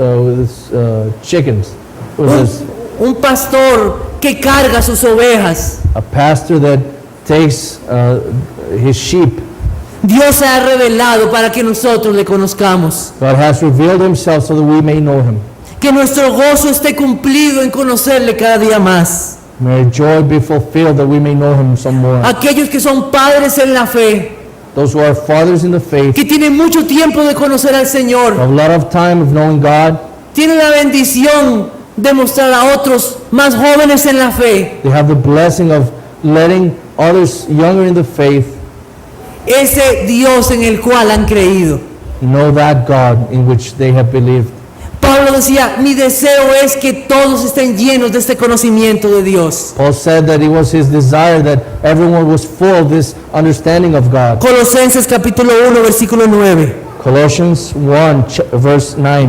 chickens. With his, Un pastor que carga sus ovejas. a pastor that takes his sheep. Dios se ha revelado para que nosotros le conozcamos. God has revealed himself so that we may know him. Que nuestro gozo esté cumplido en conocerle cada día más. May our joy be fulfilled that we may know him some more. Aquellos que son padres en la fe, Those who are fathers in the faith, que tienen mucho tiempo de conocer al Señor, have a lot of time of knowing God. tienen la bendición de mostrar a otros más jóvenes en la fe They have the blessing of letting others younger in the faith ese Dios en el cual han creído. know that God in which they have believed. Pablo decía, mi deseo es que todos estén llenos de este conocimiento de Dios. Paul said that it was his desire that everyone was full of this understanding of God. Colosenses capítulo 1, versículo 9. Colossians 1, verse 9.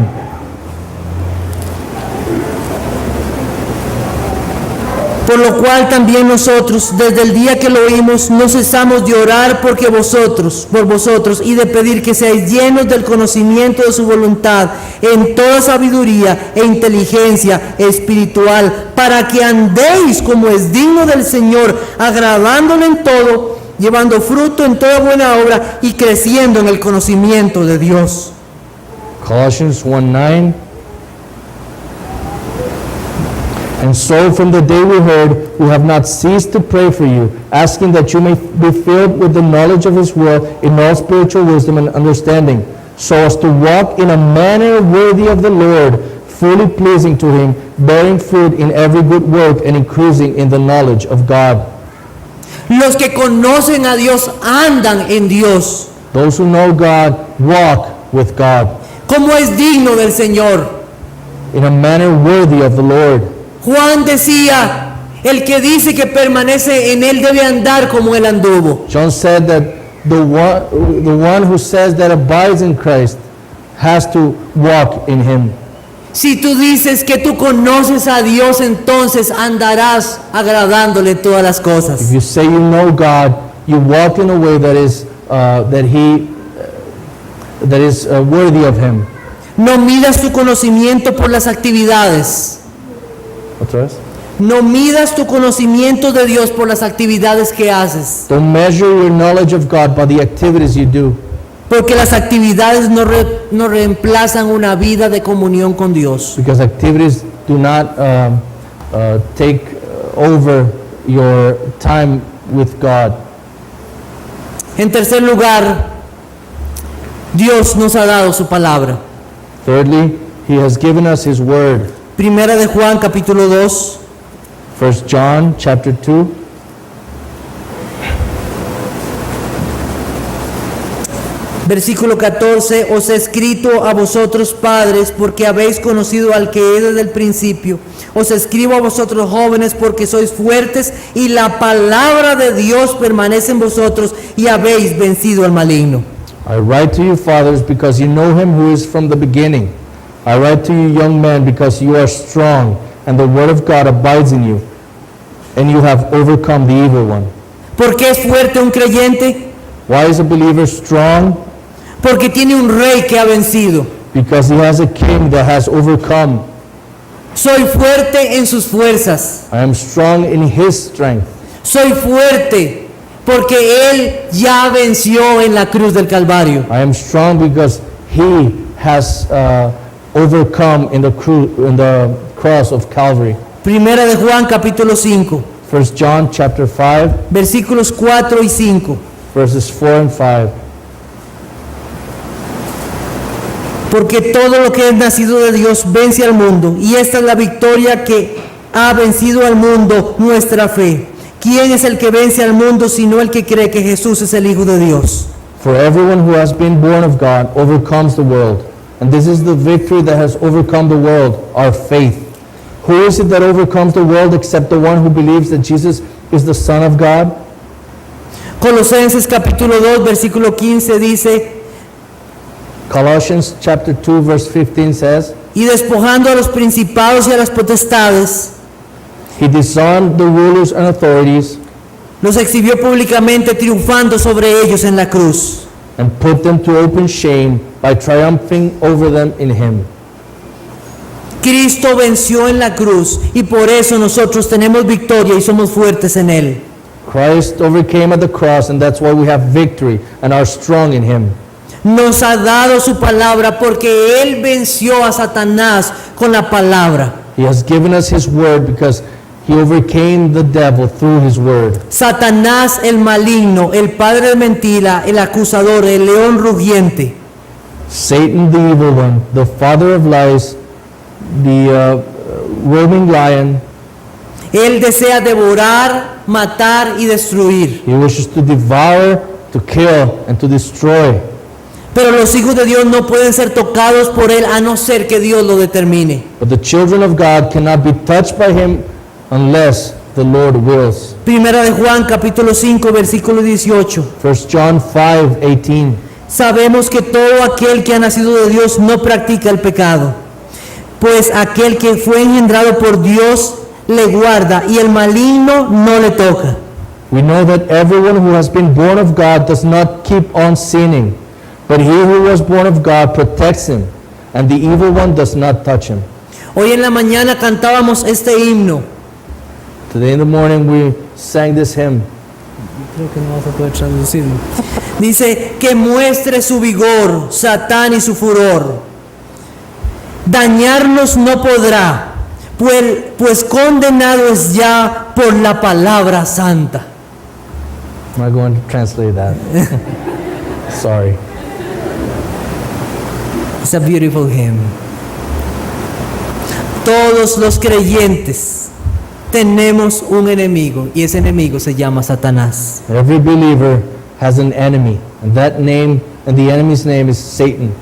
Por lo cual también nosotros, desde el día que lo oímos, no cesamos de orar por vosotros, y de pedir que seáis llenos del conocimiento de su voluntad, en toda sabiduría e inteligencia espiritual, para que andéis como es digno del Señor, agradándole en todo, llevando fruto en toda buena obra y creciendo en el conocimiento de Dios. Colossians 1:9. And so from the day we heard, we have not ceased to pray for you, asking that you may be filled with the knowledge of his will in all spiritual wisdom and understanding, so as to walk in a manner worthy of the Lord, fully pleasing to him, bearing fruit in every good work and increasing in the knowledge of God. Los que conocen a Dios andan en Dios, Those who know God walk with God como es digno del Señor. in a manner worthy of the Lord. Juan decía, el que dice que permanece en él debe andar como él anduvo. John said that the one who says that abides in Christ has to walk in him. Si tú dices que tú conoces a Dios, entonces andarás agradándole todas las If cosas. you say you know God, you walk in a way that is worthy of him. No midas tu conocimiento por las actividades. Otra vez. No midas tu conocimiento de Dios por las actividades que haces. Don't measure your knowledge of God by the activities you do, Porque las actividades no reemplazan una vida de comunión con Dios. because activities do not take over your time with God. En tercer lugar, Dios nos ha dado su palabra. Thirdly, he has given us his word. Primera de Juan capítulo 2, 1 John chapter 2. versículo 14, os he escrito a vosotros padres porque habéis conocido al que es desde el principio. Os escribo a vosotros jóvenes porque sois fuertes y la palabra de Dios permanece en vosotros y habéis vencido al maligno. I write to you, fathers, because you know him who is from the beginning. I write to you, young men, because you are strong, and the word of God abides in you, and you have overcome the evil one. ¿Por qué es fuerte un creyente? Why is a believer strong? Porque tiene un rey que ha vencido. Because he has a king that has overcome. Soy fuerte en sus fuerzas. I am strong in his strength. Soy fuerte porque Él ya venció en la cruz del Calvario. I am strong because he has overcome in the cross of Calvary. Primera de Juan capítulo 5, 1 John chapter 5, versículos 4 y 5. verses 4 and 5. Porque todo lo que es nacido de Dios vence al mundo, y esta es la victoria que ha vencido al mundo, nuestra fe. ¿Quién es el que vence al mundo sino el que cree que Jesús es el Hijo de Dios? For everyone who has been born of God overcomes the world. And this is the victory that has overcome the world, our faith. Who is it that overcomes the world except the one who believes that Jesus is the Son of God? Colosenses capítulo 2, versículo 15 dice: Colossians chapter 2 verse 15 says, y despojando a los principados y a las potestades, He disarmed the rulers and authorities los exhibió públicamente, triunfando sobre ellos en la cruz. and put them to open shame by triumphing over them in Him. Cristo venció en la cruz, y por eso nosotros tenemos victoria y somos fuertes en Él. Christ overcame at the cross, and that's why we have victory and are strong in Him. Nos ha dado su palabra porque Él venció a Satanás con la palabra. He has given us His word because He overcame the devil through His word. Satanás el maligno, el padre de mentira, el acusador, el león rugiente. Satan, the evil one, the father of lies, the roaming lion, Él desea devorar, matar y destruir. he wishes to devour, to kill, and to destroy. Pero los hijos de Dios no pueden ser tocados por Él a no ser que Dios lo determine. But the children of God cannot be touched by Him unless the Lord wills. Primera de Juan capítulo 5 versículo 18. 1 John 5:18. Sabemos que todo aquel que ha nacido de Dios no practica el pecado, pues aquel que fue engendrado por Dios le guarda y el maligno no le toca. We know that everyone who has been born of God does not keep on sinning, but he who was born of God protects him, and the evil one does not touch him. Hoy en la mañana cantábamos este himno. Today in the morning we sang this hymn. Creo que no vas a poder traducirlo. Dice que muestre su vigor, Satán y su furor. Dañarnos no podrá, pues condenado es ya por la palabra santa. I'm not going to translate that. Sorry. It's a beautiful hymn. Todos los creyentes tenemos un enemigo y ese enemigo se llama Satanás. Every believer has an enemy, and that name, and the enemy's name is Satan.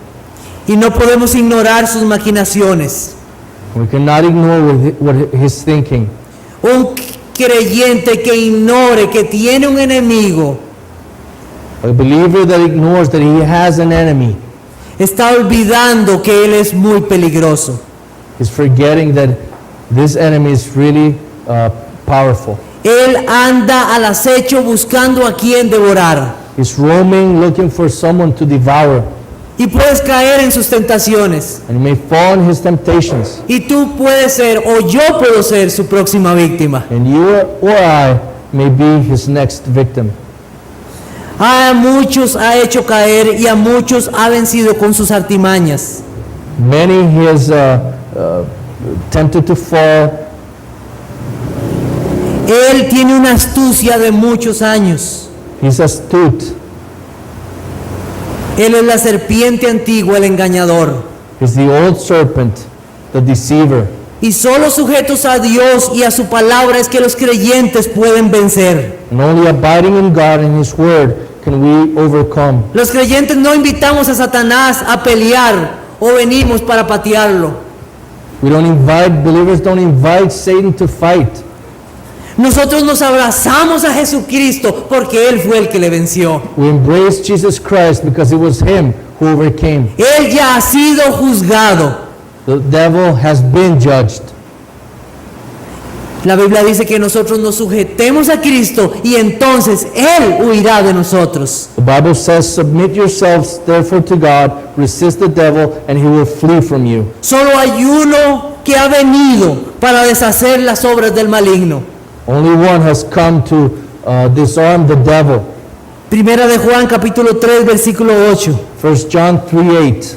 Y no podemos ignorar sus maquinaciones. We cannot ignore what he's thinking. Un creyente que ignore que tiene un enemigo A believer that ignores that he has an enemy está olvidando que él es muy peligroso. is forgetting that this enemy is really powerful. Él anda al acecho buscando a quien devorar. He's roaming, looking for someone to devour, Y puedes caer en sus tentaciones. and he may fall in his temptations. Y tú puedes ser, o yo puedo ser, su próxima víctima. And you or I may be his next victim. A muchos ha hecho caer y a muchos ha vencido con sus artimañas. Many he has tempted to fall. Él tiene una astucia de muchos años. He's astute. Él es la serpiente antigua, el engañador. He's the old serpent, the deceiver. Y solo sujetos a Dios y a su palabra es que los creyentes pueden vencer. And only abiding in God and his word can we overcome. Los creyentes no invitamos a Satanás a pelear o venimos para patearlo. Believers don't invite Satan to fight. Nosotros nos abrazamos a Jesucristo porque Él fue el que le venció. We embrace Jesus Christ because it was him who overcame. Él ya ha sido juzgado. The devil has been judged. La Biblia dice que nosotros nos sujetemos a Cristo y entonces Él huirá de nosotros. The Bible says, submit yourselves therefore to God, resist the devil, and he will flee from you. Solo hay uno que ha venido para deshacer las obras del maligno. Only one has come to disarm the devil. Primera de Juan capítulo 3 versículo 8. 1 John 3:8.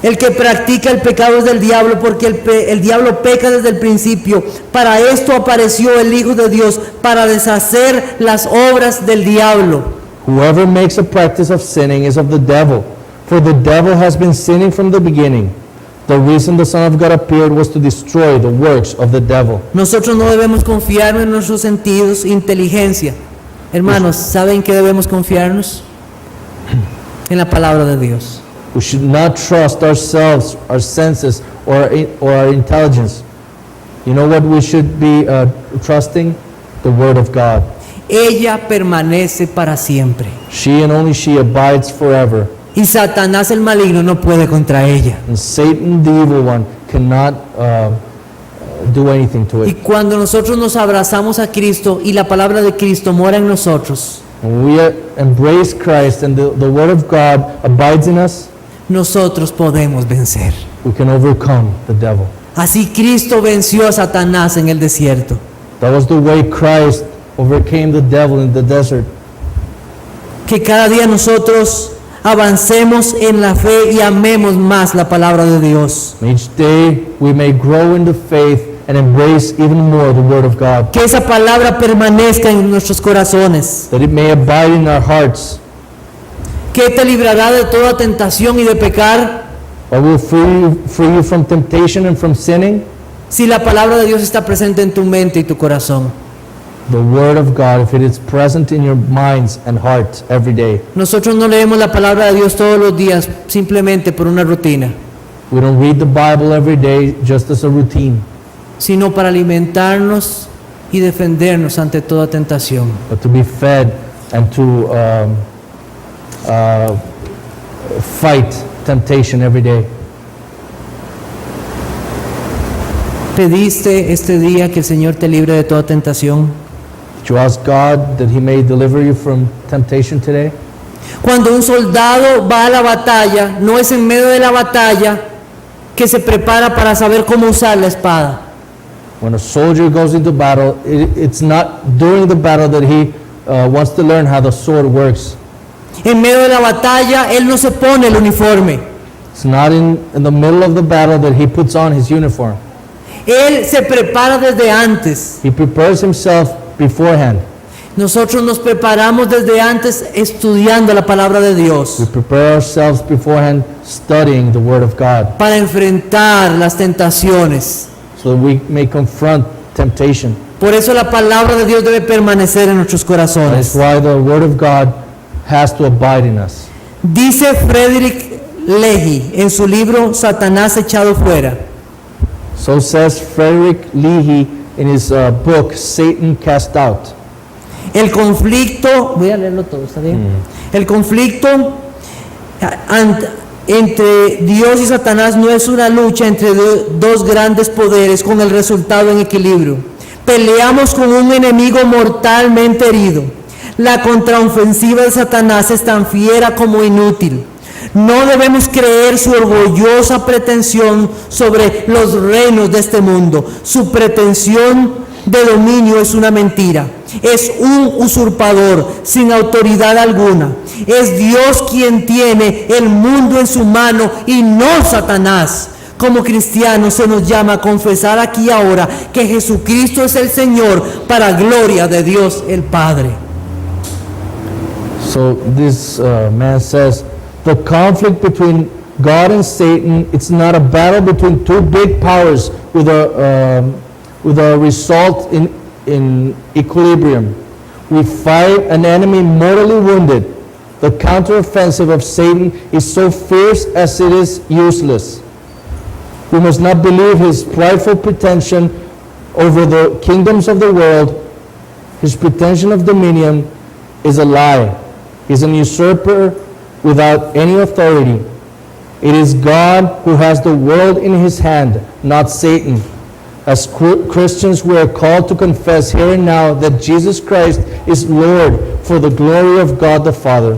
El que practica el pecado es del diablo, porque el diablo peca desde el principio. Para esto apareció el Hijo de Dios, para deshacer las obras del diablo. Whoever makes a practice of sinning is of the devil, for the devil has been sinning from the beginning. The reason the Son of God appeared was to destroy the works of the devil. Nosotros no debemos confiarnos en nuestros sentidos, inteligencia. Hermanos, ¿saben qué debemos confiarnos? En la palabra de Dios. We should not trust ourselves, our senses, or our intelligence. You know what we should be trusting? The Word of God. Ella permanece para siempre. She and only she abides forever. Y Satanás el maligno no puede contra ella. And Satan, the evil one, cannot do anything to Y it. cuando nosotros nos abrazamos a Cristo y la palabra de Cristo mora en nosotros, When we embrace Christ and the Word of God abides in us, nosotros podemos vencer. we can overcome the devil. Así Cristo venció a Satanás en el desierto. That was the way Christ overcame the devil in the desert. Que cada día nosotros avancemos en la fe y amemos más la palabra de Dios. And each day we may grow in the faith and embrace even more the Word of God. Que esa palabra permanezca en nuestros corazones. That it may abide in our hearts. Que te librará de toda tentación y de pecar That will free you from temptation and from sinning. si la palabra de Dios está presente en tu mente y tu corazón. The Word of God, if it is present in your minds and hearts every day. Nosotros no leemos la palabra de Dios todos los días simplemente por una rutina, We don't read the Bible every day just as a routine, sino para alimentarnos y defendernos ante toda tentación. but to be fed and to fight temptation every day. ¿Pediste este día que el Señor te libre de toda tentación? Did you ask God that He may deliver you from temptation today? Cuando un soldado va a la batalla, no es en medio de la batalla que se prepara para saber cómo usar la espada. When a soldier goes into battle, it's not during the battle that he wants to learn how the sword works. En medio de la batalla, él no se pone el uniforme. It's not in the middle of the battle that he puts on his uniform. Él se prepara desde antes. He prepares himself beforehand. Nosotros nos preparamos desde antes estudiando la palabra de We Dios prepare ourselves beforehand studying the Word of God para enfrentar las tentaciones. so that we may confront temptation. Por eso la palabra de Dios debe permanecer en nuestros That is corazones. why the Word of God has to abide in us. Dice Friedrich Leahy en su libro Satanás echado fuera. So says Frederick Leahy in his book, Satan Cast Out. El conflicto, voy a leerlo todo, ¿está bien? El conflicto entre Dios y Satanás no es una lucha entre dos grandes poderes con el resultado en equilibrio. Peleamos con un enemigo mortalmente herido. La contraofensiva de Satanás es tan fiera como inútil. No debemos creer su orgullosa pretensión sobre los reinos de este mundo. Su pretensión de dominio es una mentira. Es un usurpador sin autoridad alguna. Es Dios quien tiene el mundo en su mano y no Satanás. Como cristianos se nos llama a confesar aquí ahora que Jesucristo es el Señor para gloria de Dios el Padre. So this man says, the conflict between God and Satan, it's not a battle between two big powers with a result in equilibrium. We fight an enemy mortally wounded. The counteroffensive of Satan is so fierce as it is useless. We must not believe his prideful pretension over the kingdoms of the world. His pretension of dominion is a lie. He's an usurper without any authority. It is God who has the world in his hand, not Satan. As Christians, we are called to confess here and now that Jesus Christ is Lord for the glory of God the Father.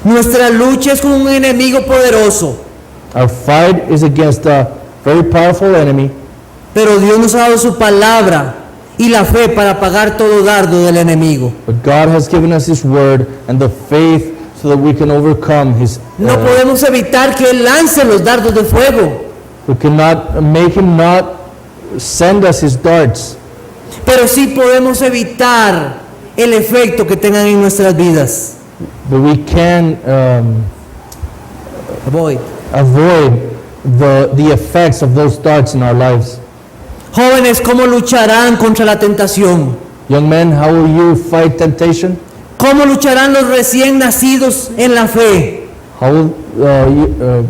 Nuestra lucha es con un enemigo poderoso, Our fight is against a very powerful enemy, pero Dios nos ha dado su palabra y la fe para apagar todo dardo del enemigo. but God has given us his word and the faith so so that we can overcome his. No podemos evitar que Él lance los dardos de fuego, We cannot make him not send us his darts, pero sí podemos evitar el efecto que tengan en nuestras vidas. but we can Voy. avoid the effects of those darts in our lives. Jóvenes, ¿cómo lucharán contra la tentación? Young men, how will you fight temptation? ¿Cómo lucharán los recién nacidos en la fe? How will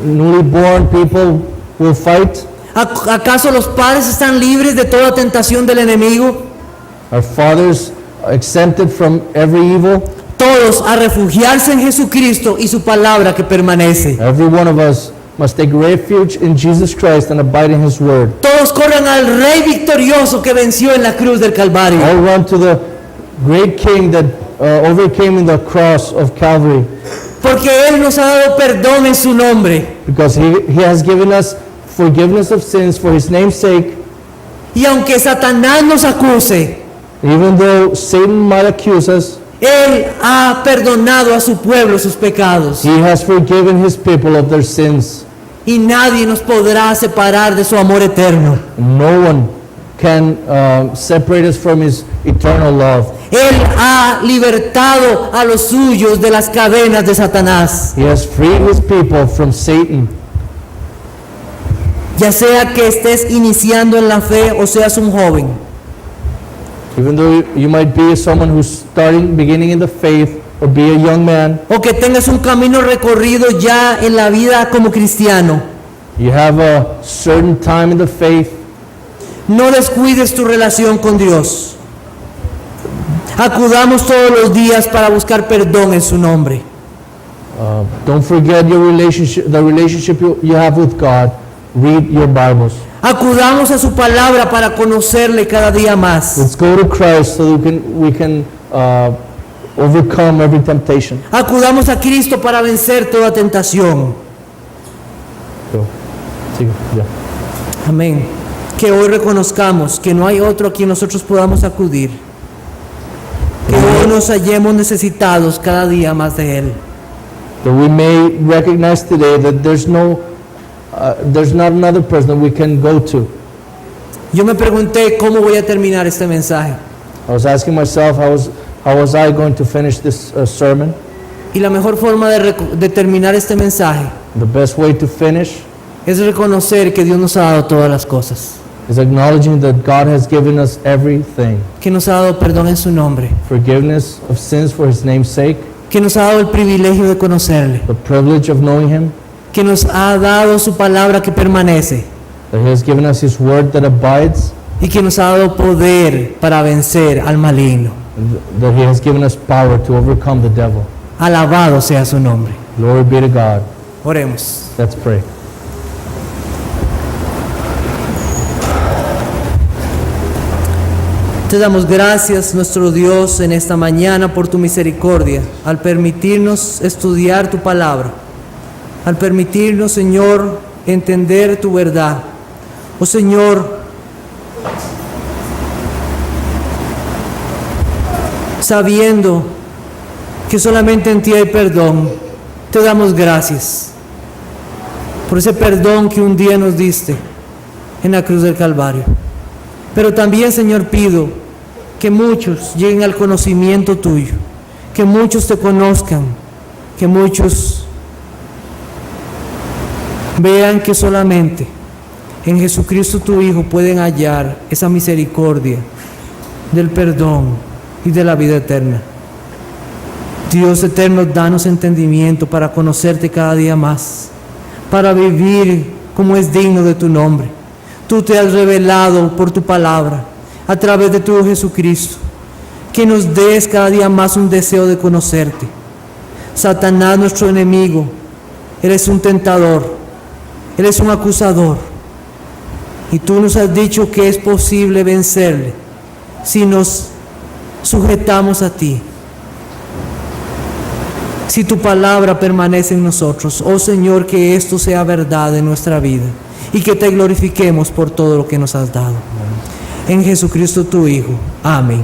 newly born people will fight? ¿Acaso los padres están libres de toda tentación del enemigo? Are fathers exempted from every evil? Todos a refugiarse en Jesucristo y su palabra que permanece. Every one of us must take refuge in Jesus Christ and abide in his word. Todos corran al Rey victorioso que venció en la cruz del Calvario. All run to the great King that overcame in the cross of Calvary, Porque Él nos ha dado perdón en su nombre. because he has given us forgiveness of sins for his name's sake. Y aunque Satanás nos acuse, Even though Satan might accuse us, Él ha perdonado a su pueblo sus pecados. he has forgiven his people of their sins. Y nadie nos podrá separar de su amor eterno. No one can separate us from his eternal love. Él ha libertado a los suyos de las cadenas de Satanás. He has freed his people from Satan. Ya sea que estés iniciando en la fe o seas un joven, Even though you might be someone who's beginning in the faith, or be a young man, o que tengas un camino recorrido ya en la vida como cristiano, you have a certain time in the faith, no descuides tu relación con Dios. Acudamos todos los días para buscar perdón en su nombre. don't forget your relationship, the relationship you have with God. Read your Bibles. Acudamos a su palabra para conocerle cada día más. Let's go to Christ so that we can overcome every temptation. Acudamos a Cristo para vencer toda tentación. Go. Sigue, ya. Amén. Que hoy reconozcamos que no hay otro a quien nosotros podamos acudir. Que hoy nos hallemos necesitados cada día más de Él. That we may recognize today that there's not another person that we can go to. Yo me pregunté cómo voy a terminar este mensaje. I was asking myself, how was I going to finish this sermon? Y la mejor forma de terminar este mensaje The best way to finish es reconocer que Dios nos ha dado todas las cosas. is acknowledging that God has given us everything. Que nos ha dado perdón en su nombre. Forgiveness of sins for his name's sake, Que nos ha dado el privilegio de conocerle. the privilege of knowing him, Que nos ha dado su palabra que permanece. that he has given us his word that abides, Y que nos ha dado poder para vencer al maligno. and that he has given us power to overcome the devil. Alabado sea su nombre. Glory be to God. Oremos. Let's pray. Te damos gracias, nuestro Dios, en esta mañana por tu misericordia, al permitirnos estudiar tu palabra, al permitirnos, Señor, entender tu verdad. Oh Señor, sabiendo que solamente en ti hay perdón, te damos gracias por ese perdón que un día nos diste en la cruz del Calvario. Pero también, Señor, pido que muchos lleguen al conocimiento tuyo, que muchos te conozcan, que muchos vean que solamente en Jesucristo tu Hijo pueden hallar esa misericordia del perdón y de la vida eterna. Dios eterno, danos entendimiento para conocerte cada día más, para vivir como es digno de tu nombre. Tú te has revelado por tu palabra, a través de tu Hijo Jesucristo, que nos des cada día más un deseo de conocerte. Satanás, nuestro enemigo, eres un tentador, eres un acusador, y tú nos has dicho que es posible vencerle si nos sujetamos a ti, si tu palabra permanece en nosotros. Oh Señor, que esto sea verdad en nuestra vida y que te glorifiquemos por todo lo que nos has dado. En Jesucristo tu Hijo. Amén.